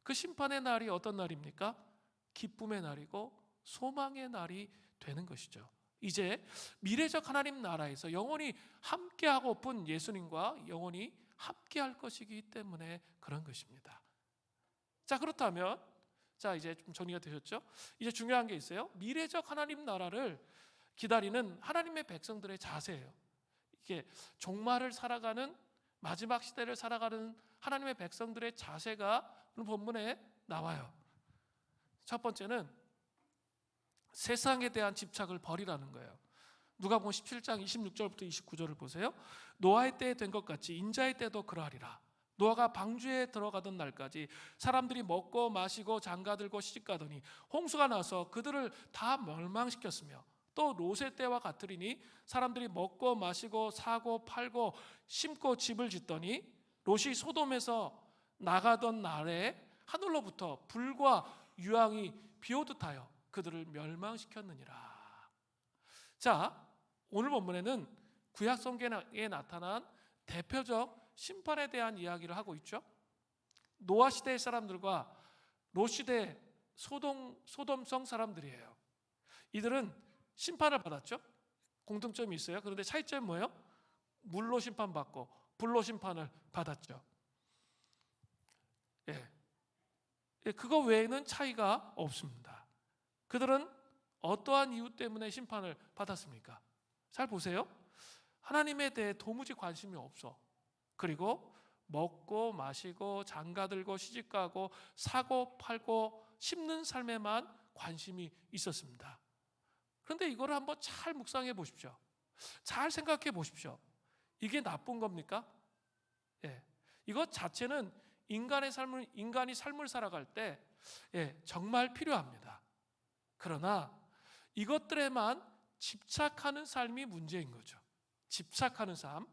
그 심판의 날이 어떤 날입니까? 기쁨의 날이고 소망의 날이 되는 것이죠. 이제 미래적 하나님 나라에서 영원히 함께하고픈 예수님과 영원히 함께할 것이기 때문에 그런 것입니다. 자, 그렇다면 이제 좀 정리가 되셨죠? 이제 중요한 게 있어요. 미래적 하나님 나라를 기다리는 하나님의 백성들의 자세예요. 이게 종말을 살아가는 마지막 시대를 살아가는 하나님의 백성들의 자세가 오늘 본문에 나와요. 첫 번째는 세상에 대한 집착을 버리라는 거예요. 누가복음 17장 26절부터 29절을 보세요. 노아의 때에 된 것 같이 인자의 때도 그러하리라. 노아가 방주에 들어가던 날까지 사람들이 먹고 마시고 장가들고 시집가더니 홍수가 나서 그들을 다 멸망시켰으며 또 롯의 때와 같으리니 사람들이 먹고 마시고 사고 팔고 심고 집을 짓더니 롯이 소돔에서 나가던 날에 하늘로부터 불과 유황이 비오듯 하여 그들을 멸망시켰느니라. 자, 오늘 본문에는 구약 성경에 나타난 대표적 심판에 대한 이야기를 하고 있죠. 노아 시대의 사람들과 롯 시대 소돔성 사람들이에요. 이들은 심판을 받았죠. 공통점이 있어요. 그런데 차이점이 뭐예요? 물로 심판받고 불로 심판을 받았죠. 그거 외에는 차이가 없습니다. 그들은 어떠한 이유 때문에 심판을 받았습니까? 잘 보세요. 하나님에 대해 도무지 관심이 없어. 그리고 먹고 마시고 장가들고 시집가고 사고 팔고 씹는 삶에만 관심이 있었습니다. 그런데 이거를 한번 잘 묵상해 보십시오. 잘 생각해 보십시오. 이게 나쁜 겁니까? 예. 이것 자체는 인간이 삶을 살아갈 때 정말 필요합니다. 그러나 이것들에만 집착하는 삶이 문제인 거죠. 집착하는 삶,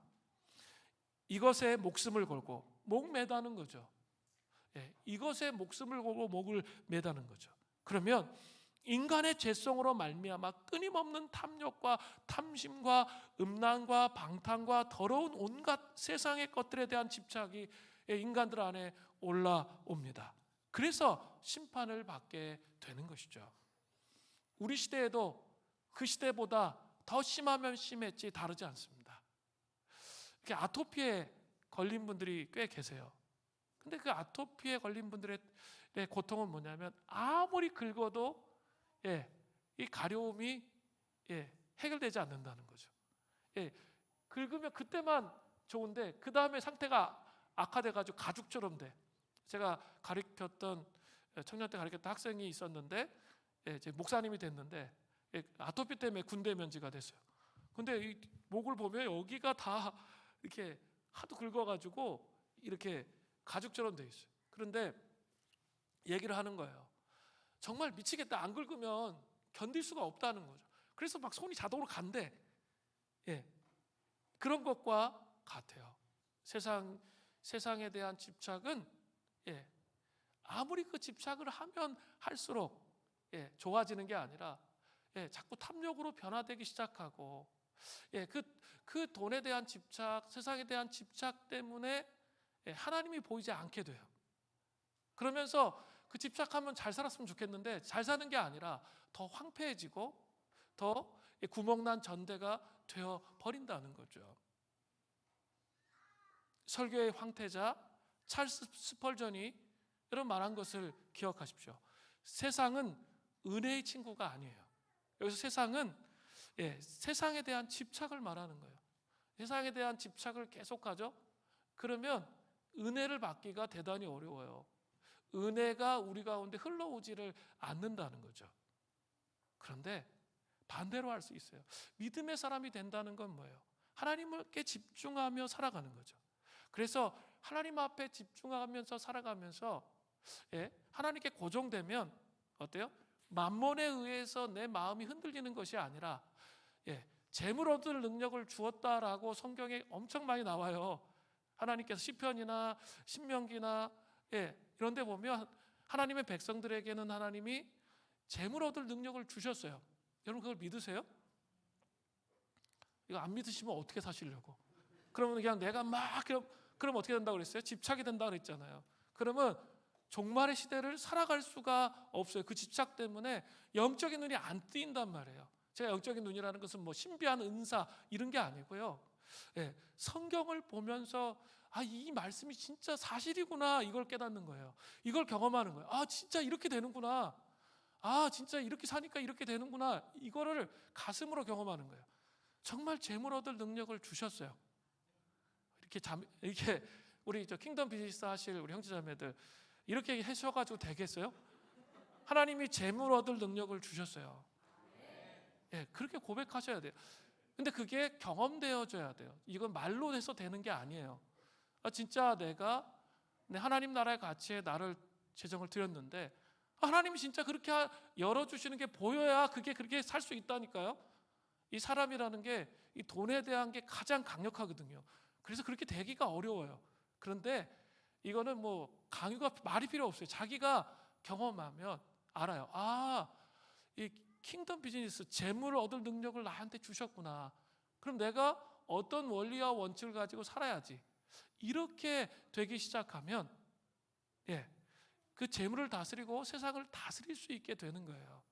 이것에 목숨을 걸고 목 매다는 거죠. 이것에 목숨을 걸고 목을 매다는 거죠. 그러면 인간의 죄성으로 말미암아 끊임없는 탐욕과 탐심과 음란과 방탕과 더러운 온갖 세상의 것들에 대한 집착이 인간들 안에 올라옵니다. 그래서 심판을 받게 되는 것이죠. 우리 시대에도 그 시대보다 더 심하면 심했지 다르지 않습니다. 이렇게 아토피에 걸린 분들이 꽤 계세요. 근데 그 아토피에 걸린 분들의 고통은 뭐냐면 아무리 긁어도 이 가려움이 해결되지 않는다는 거죠. 긁으면 그때만 좋은데 그 다음에 상태가 악화돼가지고 가죽처럼 돼. 제가 가르쳤던 청년 때 가르쳤던 학생이 있었는데 이제 목사님이 됐는데 아토피 때문에 군대 면제가 됐어요. 근데 이 목을 보면 여기가 다 이렇게 하도 긁어가지고 이렇게 가죽처럼 돼 있어요. 그런데 얘기를 하는 거예요. 정말 미치겠다. 안 긁으면 견딜 수가 없다는 거죠. 그래서 막 손이 자동으로 간대. 그런 것과 같아요. 세상에 대한 집착은 아무리 그 집착을 하면 할수록 좋아지는 게 아니라 자꾸 탐욕으로 변화되기 시작하고 그 돈에 대한 집착, 세상에 대한 집착 때문에 하나님이 보이지 않게 돼요. 그러면서 그 집착하면 잘 살았으면 좋겠는데 잘 사는 게 아니라 더 황폐해지고 더 구멍난 전대가 되어 버린다는 거죠. 설교의 황태자 찰스 스펄전이 이런 말한 것을 기억하십시오. 세상은 은혜의 친구가 아니에요. 여기서 세상은 세상에 대한 집착을 말하는 거예요. 세상에 대한 집착을 계속하죠. 그러면 은혜를 받기가 대단히 어려워요. 은혜가 우리 가운데 흘러오지를 않는다는 거죠. 그런데 반대로 할 수 있어요. 믿음의 사람이 된다는 건 뭐예요? 하나님께 집중하며 살아가는 거죠. 그래서 하나님 앞에 집중하면서 살아가면서 하나님께 고정되면 어때요? 만몬에 의해서 내 마음이 흔들리는 것이 아니라 재물 얻을 능력을 주었다라고 성경에 엄청 많이 나와요. 하나님께서 시편이나 신명기나 이런 데 보면 하나님의 백성들에게는 하나님이 재물 얻을 능력을 주셨어요. 여러분 그걸 믿으세요? 이거 안 믿으시면 어떻게 사시려고? 그러면 그냥 내가 막 그럼 어떻게 된다고 그랬어요? 집착이 된다고 그랬잖아요. 그러면 종말의 시대를 살아갈 수가 없어요. 그 집착 때문에 영적인 눈이 안 뜨인단 말이에요. 제가 영적인 눈이라는 것은 뭐 신비한 은사 이런 게 아니고요. 성경을 보면서 이 말씀이 진짜 사실이구나 이걸 깨닫는 거예요. 이걸 경험하는 거예요. 진짜 이렇게 되는구나. 진짜 이렇게 사니까 이렇게 되는구나. 이거를 가슴으로 경험하는 거예요. 정말 재물 얻을 능력을 주셨어요. 이렇게 우리 킹덤 비즈니스 하실 우리 형제자매들 이렇게 하셔가지고 되겠어요? 하나님이 재물 얻을 능력을 주셨어요. 그렇게 고백하셔야 돼요. 근데 그게 경험되어져야 돼요. 이건 말로 해서 되는 게 아니에요. 진짜 내가 하나님 나라의 가치에 나를 재정을 드렸는데 하나님이 진짜 그렇게 열어주시는 게 보여야 그게 그렇게 살 수 있다니까요. 이 사람이라는 게 이 돈에 대한 게 가장 강력하거든요. 그래서 그렇게 되기가 어려워요. 그런데 이거는 뭐 강요가 말이 필요 없어요. 자기가 경험하면 알아요. 이 킹덤 비즈니스 재물을 얻을 능력을 나한테 주셨구나. 그럼 내가 어떤 원리와 원칙을 가지고 살아야지. 이렇게 되기 시작하면 그 재물을 다스리고 세상을 다스릴 수 있게 되는 거예요.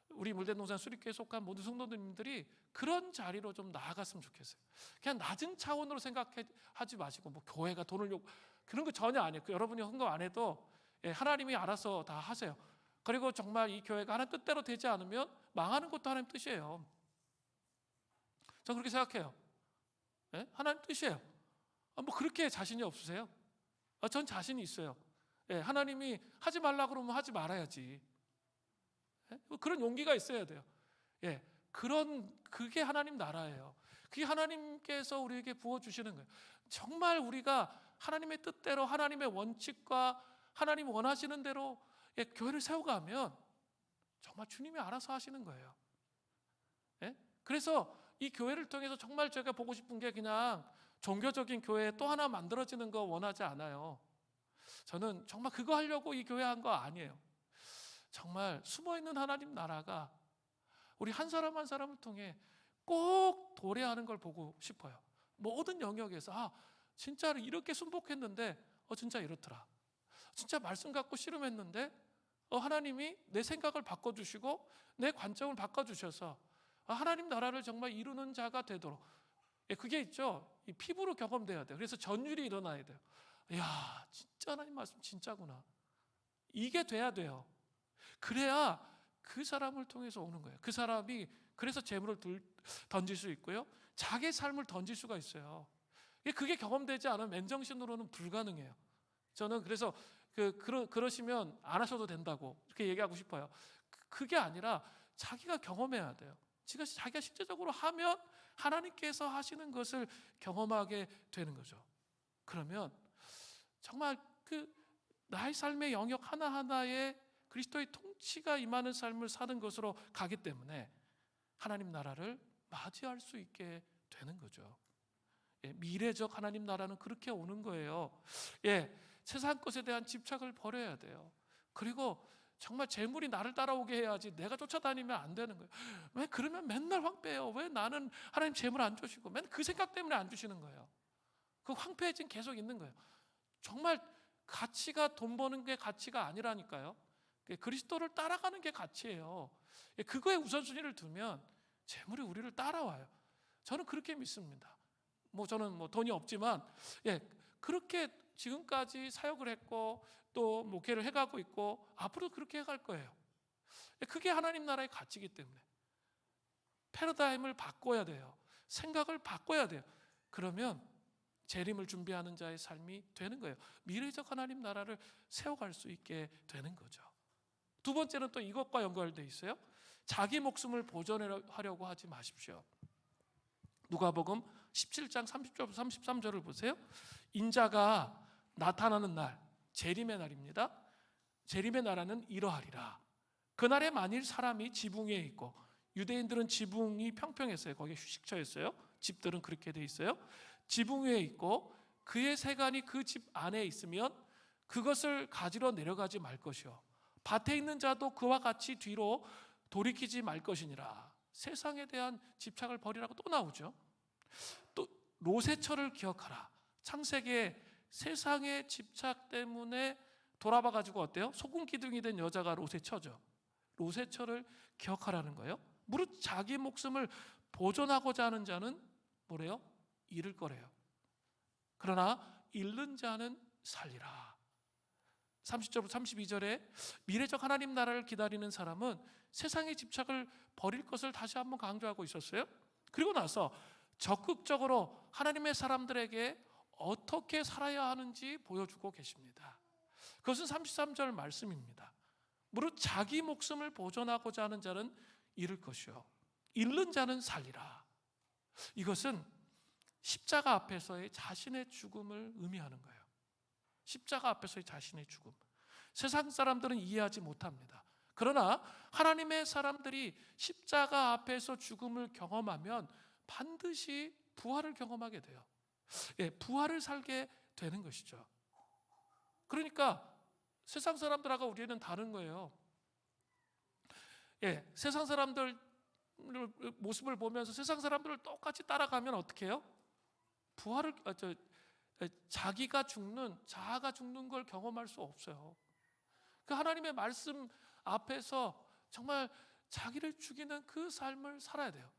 우리 물대동산 수립교회에 속한 모든 성도님들이 그런 자리로 좀 나아갔으면 좋겠어요. 그냥 낮은 차원으로 생각하지 마시고 뭐 교회가 돈을 그런 거 전혀 아니에요. 여러분이 헌금 안 해도 하나님이 알아서 다 하세요. 그리고 정말 이 교회가 하나님 뜻대로 되지 않으면 망하는 것도 하나님 뜻이에요. 저는 그렇게 생각해요. 하나님 뜻이에요. 뭐 그렇게 자신이 없으세요? 전 자신이 있어요. 예, 하나님이 하지 말라 그러면 하지 말아야지. 예? 뭐 그런 용기가 있어야 돼요. 예, 그게 하나님 나라예요. 그게 하나님께서 우리에게 부어주시는 거예요. 정말 우리가 하나님의 뜻대로, 하나님의 원칙과 하나님 원하시는 대로 교회를 세워가면 정말 주님이 알아서 하시는 거예요. 예? 그래서 이 교회를 통해서 정말 제가 보고 싶은 게 그냥 종교적인 교회 또 하나 만들어지는 거 원하지 않아요. 저는 정말 그거 하려고 이 교회 한 거 아니에요. 정말 숨어있는 하나님 나라가 우리 한 사람 한 사람을 통해 꼭 도래하는 걸 보고 싶어요. 모든 영역에서 진짜로 이렇게 순복했는데 진짜 이렇더라. 진짜 말씀 갖고 씨름했는데 하나님이 내 생각을 바꿔주시고 내 관점을 바꿔주셔서 하나님 나라를 정말 이루는 자가 되도록, 그게 있죠. 이 피부로 경험돼야 돼요. 그래서 전율이 일어나야 돼요. 야, 진짜 하나님 말씀 진짜구나. 이게 돼야 돼요. 그래야 그 사람을 통해서 오는 거예요. 그 사람이 그래서 재물을 던질 수 있고요, 자기 삶을 던질 수가 있어요. 그게 경험되지 않으면 맨정신으로는 불가능해요. 저는 그래서 그러시면 안 하셔도 된다고 이렇게 얘기하고 싶어요. 그게 아니라 자기가 경험해야 돼요. 자기가 실제적으로 하면 하나님께서 하시는 것을 경험하게 되는 거죠. 그러면 정말 나의 삶의 영역 하나하나에 그리스도의 통치가 임하는 삶을 사는 것으로 가기 때문에 하나님 나라를 맞이할 수 있게 되는 거죠. 미래적 하나님 나라는 그렇게 오는 거예요. 세상 것에 대한 집착을 버려야 돼요. 그리고 정말 재물이 나를 따라오게 해야지 내가 쫓아다니면 안 되는 거예요. 왜 그러면 맨날 황폐해요? 왜 나는 하나님 재물 안 주시고 맨날 그 생각 때문에 안 주시는 거예요. 그 황폐해진 계속 있는 거예요. 정말 가치가 돈 버는 게 가치가 아니라니까요. 그리스도를 따라가는 게 가치예요. 그거에 우선순위를 두면 재물이 우리를 따라와요. 저는 그렇게 믿습니다. 저는 돈이 없지만 그렇게 지금까지 사역을 했고 또 목회를 해가고 있고 앞으로 그렇게 해갈 거예요. 그게 하나님 나라의 가치이기 때문에 패러다임을 바꿔야 돼요. 생각을 바꿔야 돼요. 그러면 재림을 준비하는 자의 삶이 되는 거예요. 미래적 하나님 나라를 세워갈 수 있게 되는 거죠. 두 번째는 또 이것과 연결되어 있어요. 자기 목숨을 보존하려고 하지 마십시오. 누가복음 17장 30절 33절을 보세요. 인자가 나타나는 날, 재림의 날입니다. 재림의 나라는 이러하리라. 그날에 만일 사람이 지붕 위에 있고, 유대인들은 지붕이 평평했어요. 거기에 휴식처였어요. 집들은 그렇게 돼 있어요. 지붕 위에 있고 그의 세간이 그 집 안에 있으면 그것을 가지러 내려가지 말 것이요, 밭에 있는 자도 그와 같이 뒤로 돌이키지 말 것이니라. 세상에 대한 집착을 버리라고 또 나오죠. 또 롯의 철을 기억하라. 창세기에 세상의 집착 때문에 돌아봐 가지고 어때요? 소금 기둥이 된 여자가 롯의 처죠. 롯의 철을 기억하라는 거예요. 무릇 자기 목숨을 보존하고자 하는 자는 뭐래요? 잃을 거래요. 그러나 잃는 자는 살리라. 30절부터 32절에 미래적 하나님 나라를 기다리는 사람은 세상의 집착을 버릴 것을 다시 한번 강조하고 있었어요. 그리고 나서 적극적으로 하나님의 사람들에게 어떻게 살아야 하는지 보여주고 계십니다. 그것은 33절 말씀입니다. 무릇 자기 목숨을 보존하고자 하는 자는 잃을 것이요, 잃는 자는 살리라. 이것은 십자가 앞에서의 자신의 죽음을 의미하는 거예요. 십자가 앞에서의 자신의 죽음. 세상 사람들은 이해하지 못합니다. 그러나 하나님의 사람들이 십자가 앞에서 죽음을 경험하면 반드시 부활을 경험하게 돼요. 부활을 살게 되는 것이죠. 그러니까 세상 사람들하고 우리는 다른 거예요. 세상 사람들 모습을 보면서 세상 사람들을 똑같이 따라가면 어떻게 해요? 자기가 죽는, 자아가 죽는 걸 경험할 수 없어요. 그 하나님의 말씀 앞에서 정말 자기를 죽이는 그 삶을 살아야 돼요.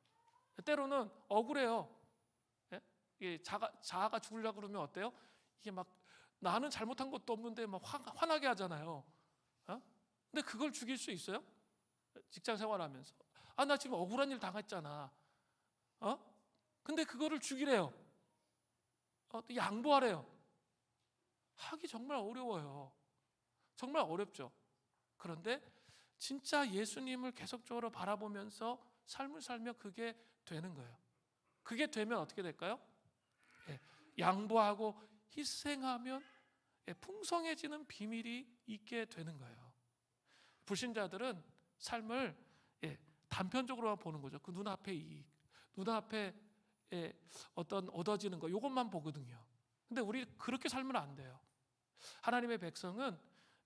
때로는 억울해요. 자아가 죽으려고 그러면 어때요? 이게 막 나는 잘못한 것도 없는데 막 화나게 하잖아요. 근데 그걸 죽일 수 있어요? 직장 생활하면서 나 지금 억울한 일 당했잖아. 근데 그거를 죽이래요. 양보하래요. 하기 정말 어려워요. 정말 어렵죠. 그런데 진짜 예수님을 계속적으로 바라보면서 삶을 살면 그게 되는 거예요. 그게 되면 어떻게 될까요? 양보하고 희생하면 풍성해지는 비밀이 있게 되는 거예요. 불신자들은 삶을 단편적으로만 보는 거죠. 그 눈앞의 이익, 눈앞에 어떤 얻어지는 거, 이것만 보거든요. 근데 우리 그렇게 살면 안 돼요. 하나님의 백성은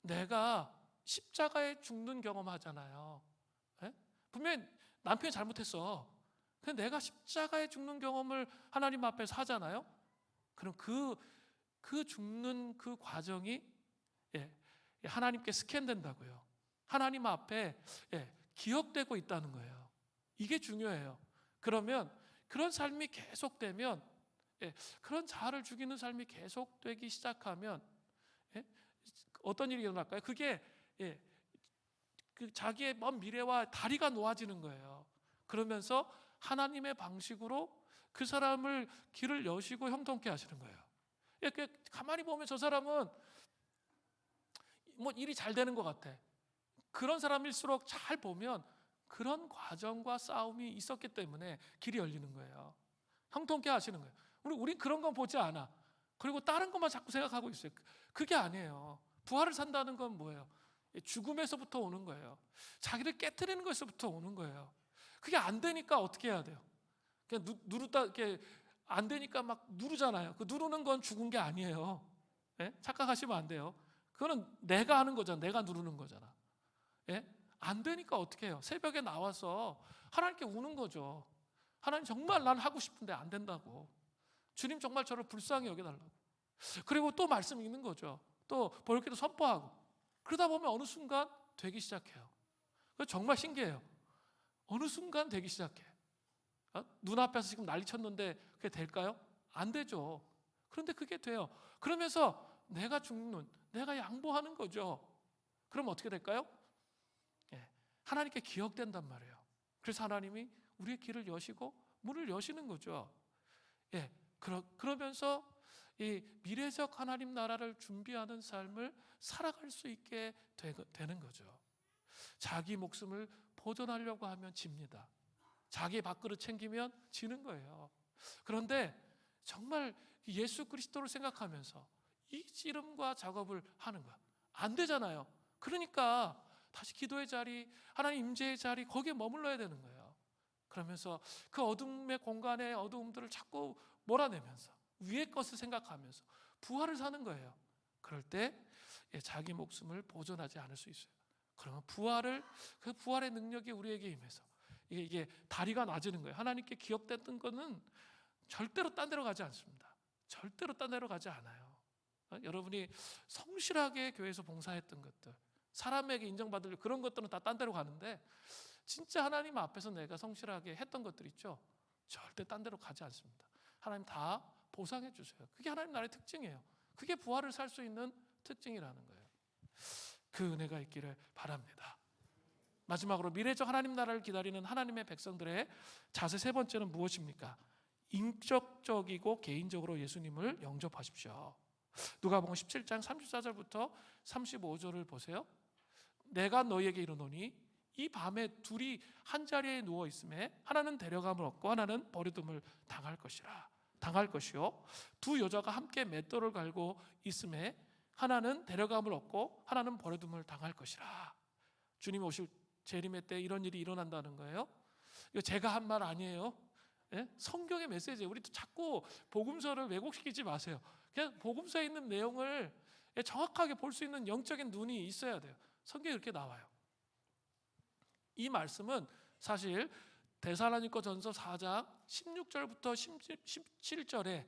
내가 십자가에 죽는 경험하잖아요. 분명히 남편이 잘못했어. 근데 내가 십자가에 죽는 경험을 하나님 앞에서 하잖아요. 그럼 그 죽는 그 과정이 하나님께 스캔된다고요. 하나님 앞에 기억되고 있다는 거예요. 이게 중요해요. 그러면 그런 삶이 계속되면, 그런 자아를 죽이는 삶이 계속되기 시작하면 어떤 일이 일어날까요? 그게 그 자기의 먼 미래와 다리가 놓아지는 거예요. 그러면서 하나님의 방식으로 그 사람을 길을 여시고 형통케 하시는 거예요. 가만히 보면 저 사람은 뭐 일이 잘 되는 것 같아. 그런 사람일수록 잘 보면 그런 과정과 싸움이 있었기 때문에 길이 열리는 거예요. 형통케 하시는 거예요. 우린 그런 건 보지 않아. 그리고 다른 것만 자꾸 생각하고 있어요. 그게 아니에요. 부활을 산다는 건 뭐예요? 죽음에서부터 오는 거예요. 자기를 깨트리는 것에서부터 오는 거예요. 그게 안 되니까 어떻게 해야 돼요? 그냥 누르다 이렇게 안 되니까 막 누르잖아요. 그 누르는 건 죽은 게 아니에요. 착각하시면 안 돼요. 그거는 내가 하는 거잖아. 내가 누르는 거잖아. 안 되니까 어떻게 해요? 새벽에 나와서 하나님께 우는 거죠. 하나님 정말 난 하고 싶은데 안 된다고. 주님 정말 저를 불쌍히 여겨달라고. 그리고 또 말씀 읽는 거죠. 또 볼기도 선포하고. 그러다 보면 어느 순간 되기 시작해요. 정말 신기해요. 어느 순간 되기 시작해. 눈앞에서 지금 난리 쳤는데 그게 될까요? 안 되죠. 그런데 그게 돼요. 그러면서 내가 죽는, 내가 양보하는 거죠. 그럼 어떻게 될까요? 하나님께 기억된단 말이에요. 그래서 하나님이 우리의 길을 여시고 문을 여시는 거죠. 그러면서 이 미래적 하나님 나라를 준비하는 삶을 살아갈 수 있게 되는 거죠. 자기 목숨을 보존하려고 하면 집니다. 자기 밥그릇 챙기면 지는 거예요. 그런데 정말 예수 그리스도를 생각하면서 이 씨름과 작업을 하는 거야. 안 되잖아요. 그러니까 다시 기도의 자리, 하나님 임재의 자리, 거기에 머물러야 되는 거예요. 그러면서 그 어둠의 공간의 어두움들을 자꾸 몰아내면서 위의 것을 생각하면서 부활을 사는 거예요. 그럴 때 자기 목숨을 보존하지 않을 수 있어요. 그러면 그 부활의 능력이 우리에게 임해서 이게 다리가 낮아지는 거예요. 하나님께 기억됐던 것은 절대로 딴 데로 가지 않습니다. 절대로 딴 데로 가지 않아요. 여러분이 성실하게 교회에서 봉사했던 것들, 사람에게 인정받을 그런 것들은 다 딴 데로 가는데 진짜 하나님 앞에서 내가 성실하게 했던 것들 있죠. 절대 딴 데로 가지 않습니다. 하나님 다 보상해 주세요. 그게 하나님 나라의 특징이에요. 그게 부활을 살 수 있는 특징이라는 거예요. 그 은혜가 있기를 바랍니다. 마지막으로 미래적 하나님 나라를 기다리는 하나님의 백성들의 자세 세 번째는 무엇입니까? 인격적이고 개인적으로 예수님을 영접하십시오. 누가복음 17장 34절부터 35절을 보세요. 내가 너희에게 이르노니 이 밤에 둘이 한 자리에 누워 있음에 하나는 데려감을 얻고 하나는 버려둠을 당할 것이요 두 여자가 함께 맷돌을 갈고 있음에 하나는 데려감을 얻고 하나는 버려둠을 당할 것이라. 주님 오실 재림의 때 이런 일이 일어난다는 거예요. 이거 제가 한 말 아니에요. 성경의 메시지예요. 우리 자꾸 복음서를 왜곡시키지 마세요. 그냥 복음서에 있는 내용을 정확하게 볼 수 있는 영적인 눈이 있어야 돼요. 성경에 이렇게 나와요. 이 말씀은 사실 데살로니가전서 4장 16절부터 17절에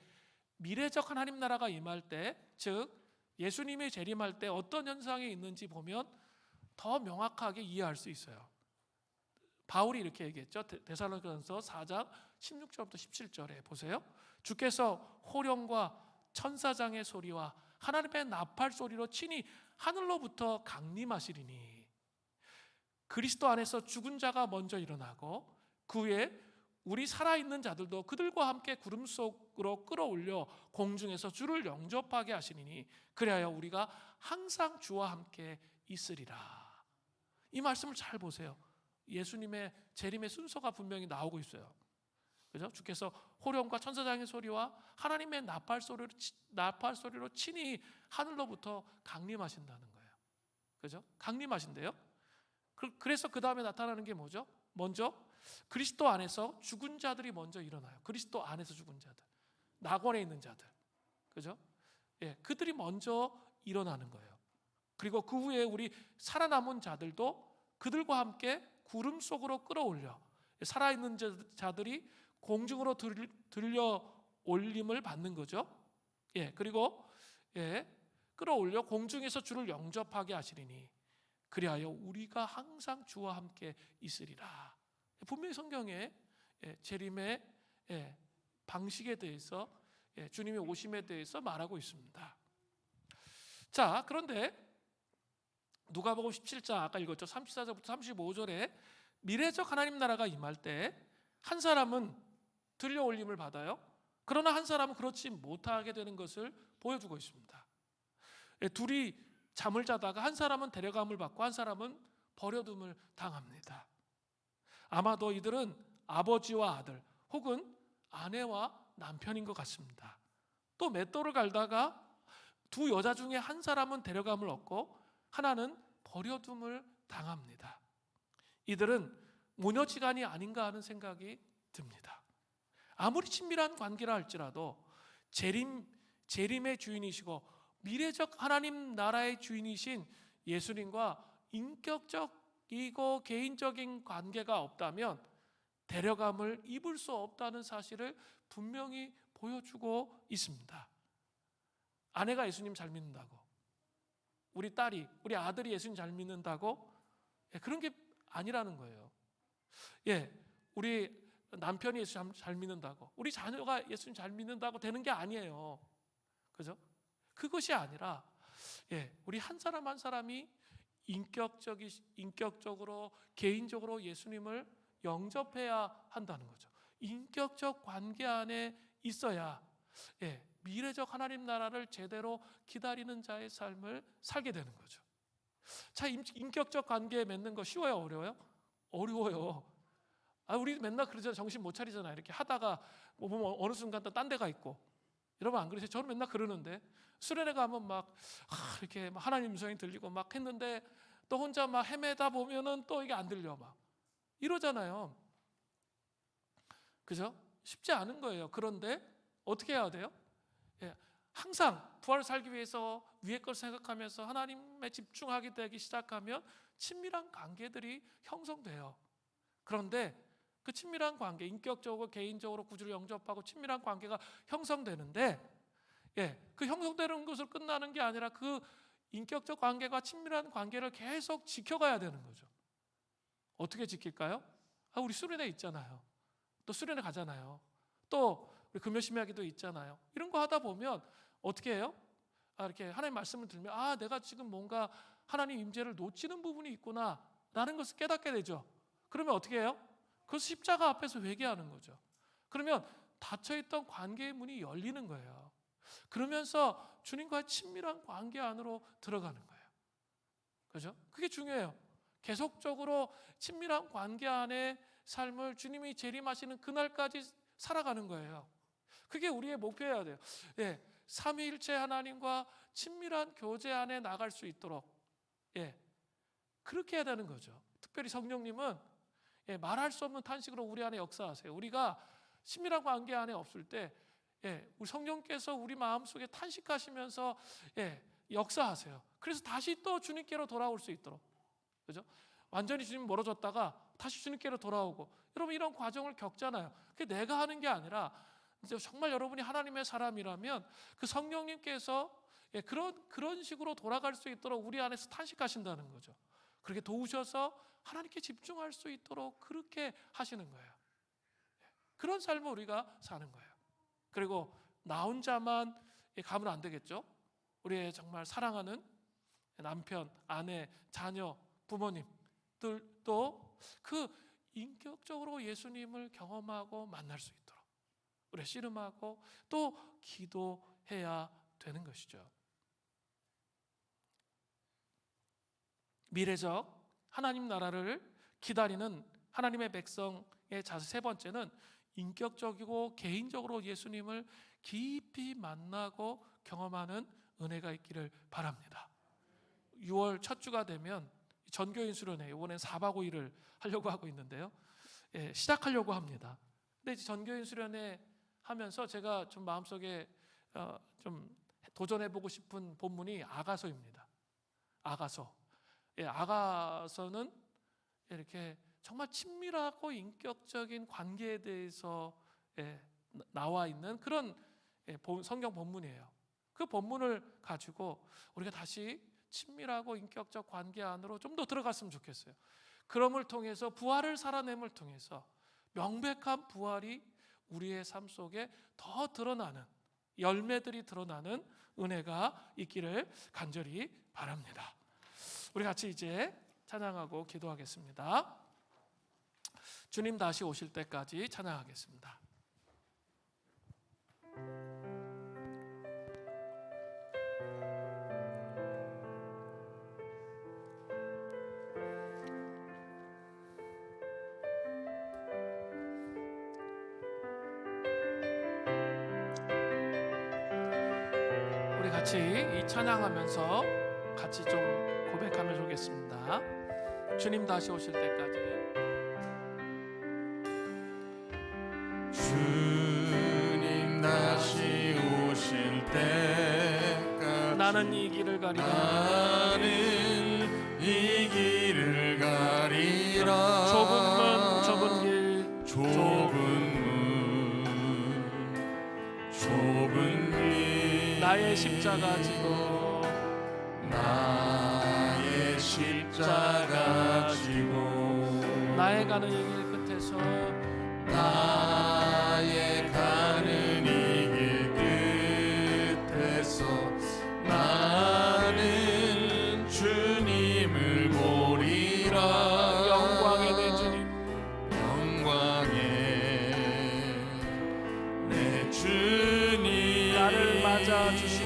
미래적 하나님 나라가 임할 때, 즉 예수님이 재림할 때 어떤 현상이 있는지 보면 더 명확하게 이해할 수 있어요. 바울이 이렇게 얘기했죠. 데살로니가전서 4장 16절부터 17절에 보세요. 주께서 호령과 천사장의 소리와 하나님의 나팔 소리로 친히 하늘로부터 강림하시리니 그리스도 안에서 죽은 자가 먼저 일어나고 그 후에 우리 살아있는 자들도 그들과 함께 구름 속으로 끌어올려 공중에서 주를 영접하게 하시니니 그리하여 우리가 항상 주와 함께 있으리라. 이 말씀을 잘 보세요. 예수님의 재림의 순서가 분명히 나오고 있어요. 그죠? 주께서 호령과 천사장의 소리와 하나님의 나팔 소리로 친히 하늘로부터 강림하신다는 거예요. 그죠? 강림하신대요. 그래서 그 다음에 나타나는 게 뭐죠? 먼저 그리스도 안에서 죽은 자들이 먼저 일어나요. 그리스도 안에서 죽은 자들, 낙원에 있는 자들, 그죠? 그들이 먼저 일어나는 거예요. 그리고 그 후에 우리 살아남은 자들도 그들과 함께 구름 속으로 끌어올려 살아있는 자들이 공중으로 들려 올림을 받는 거죠. 그리고 끌어올려 공중에서 주를 영접하게 하시리니 그리하여 우리가 항상 주와 함께 있으리라. 분명히 성경에 재림의 방식에 대해서 주님의 오심에 대해서 말하고 있습니다. 자, 그런데 누가복음 17장 아까 읽었죠. 34절부터 35절에 미래적 하나님 나라가 임할 때 한 사람은 들려 올림을 받아요. 그러나 한 사람은 그렇지 못하게 되는 것을 보여주고 있습니다. 둘이 잠을 자다가 한 사람은 데려감을 받고 한 사람은 버려둠을 당합니다. 아마도 이들은 아버지와 아들 혹은 아내와 남편인 것 같습니다. 또 맷돌을 갈다가 두 여자 중에 한 사람은 데려감을 얻고 하나는 버려둠을 당합니다. 이들은 모녀지간이 아닌가 하는 생각이 듭니다. 아무리 친밀한 관계라 할지라도 재림의 주인이시고 미래적 하나님 나라의 주인이신 예수님과 인격적이고 개인적인 관계가 없다면 데려감을 입을 수 없다는 사실을 분명히 보여주고 있습니다. 아내가 예수님 잘 믿는다고, 우리 아들이 예수님 잘 믿는다고 그런 게 아니라는 거예요. 우리 남편이 예수님 잘 믿는다고, 우리 자녀가 예수님 잘 믿는다고 되는 게 아니에요. 그죠? 그것이 아니라 우리 한 사람 한 사람이 인격적으로 개인적으로 예수님을 영접해야 한다는 거죠. 인격적 관계 안에 있어야 미래적 하나님 나라를 제대로 기다리는 자의 삶을 살게 되는 거죠. 자, 인격적 관계 맺는 거 쉬워요, 어려워요? 어려워요. 우리 맨날 그러잖아요. 정신 못 차리잖아요. 이렇게 하다가 뭐 보면 어느 순간 또 딴 데 가 있고. 여러분 안 그러세요? 저는 맨날 그러는데 수련회 가면 막 이렇게 하나님 음성이 들리고 막 했는데 또 혼자 막 헤매다 보면은 또 이게 안 들려 막 이러잖아요. 그죠? 쉽지 않은 거예요. 그런데 어떻게 해야 돼요? 항상 부활을 살기 위해서 위의 걸 생각하면서 하나님에 집중하게 되기 시작하면 친밀한 관계들이 형성돼요. 그런데 그 친밀한 관계, 인격적으로 개인적으로 구주를 영접하고 친밀한 관계가 형성되는데 그 형성되는 것으로 끝나는 게 아니라 그 인격적 관계가 친밀한 관계를 계속 지켜가야 되는 거죠. 어떻게 지킬까요? 우리 수련회 있잖아요. 또 수련회 가잖아요. 또 우리 금요심야기도 있잖아요. 이런 거 하다 보면 어떻게 해요? 이렇게 하나님 말씀을 들으면 내가 지금 뭔가 하나님 임재를 놓치는 부분이 있구나 라는 것을 깨닫게 되죠. 그러면 어떻게 해요? 그 십자가 앞에서 회개하는 거죠. 그러면 닫혀있던 관계의 문이 열리는 거예요. 그러면서 주님과의 친밀한 관계 안으로 들어가는 거예요. 그죠? 그게 중요해요. 계속적으로 친밀한 관계 안에 삶을 주님이 재림하시는 그날까지 살아가는 거예요. 그게 우리의 목표여야 돼요. 삼위일체 하나님과 친밀한 교제 안에 나갈 수 있도록 그렇게 해야 되는 거죠. 특별히 성령님은 말할 수 없는 탄식으로 우리 안에 역사하세요. 우리가 친밀한 관계 안에 없을 때 우리 성령께서 우리 마음속에 탄식하시면서 역사하세요. 그래서 다시 또 주님께로 돌아올 수 있도록, 그죠? 완전히 주님 멀어졌다가 다시 주님께로 돌아오고, 여러분 이런 과정을 겪잖아요. 그게 내가 하는 게 아니라 이제 정말 여러분이 하나님의 사람이라면 그 성령님께서 그런 식으로 돌아갈 수 있도록 우리 안에서 탄식하신다는 거죠. 그렇게 도우셔서 하나님께 집중할 수 있도록 그렇게 하시는 거예요. 그런 삶을 우리가 사는 거예요. 그리고 나 혼자만 가면 안 되겠죠. 우리의 정말 사랑하는 남편, 아내, 자녀, 부모님들도 그 인격적으로 예수님을 경험하고 만날 수 있도록 우리 씨름하고 또 기도해야 되는 것이죠. 미래적 하나님 나라를 기다리는 하나님의 백성의 자세 세 번째는 인격적이고 개인적으로 예수님을 깊이 만나고 경험하는 은혜가 있기를 바랍니다. 6월 첫 주가 되면 전교인 수련회 이번엔 4박 5일을 하려고 하고 있는데요. 시작하려고 합니다. 근데 이제 전교인 수련회 하면서 제가 좀 마음속에 좀 도전해보고 싶은 본문이 아가서입니다. 아가서. 아가서는 이렇게 정말 친밀하고 인격적인 관계에 대해서 나와 있는 그런 성경 본문이에요. 그 본문을 가지고 우리가 다시 친밀하고 인격적 관계 안으로 좀 더 들어갔으면 좋겠어요. 그럼을 통해서 부활을 살아냄을 통해서 명백한 부활이 우리의 삶 속에 더 드러나는 열매들이 드러나는 은혜가 있기를 간절히 바랍니다. 우리 같이 이제 찬양하고 기도하겠습니다. 주님 다시 오실 때까지 찬양하겠습니다. 우리 같이 이 찬양하면서 같이 좀 고백하면 좋겠습니다. 주님 다시 오실 때까지. 주님 다시 오실 때까지 나는 이 길을 가리라. 나는 이 길을 가리라. 좁은 문 좁은 길 좁은 길 나의 십자가 지고 나의 십자가 지고 나의 가는 이 길 끝에서 나의 가는 이 길 끝에서 나는 주님을 보리라. 영광의 내 주님 영광의 내 주님 나를 맞아 주시고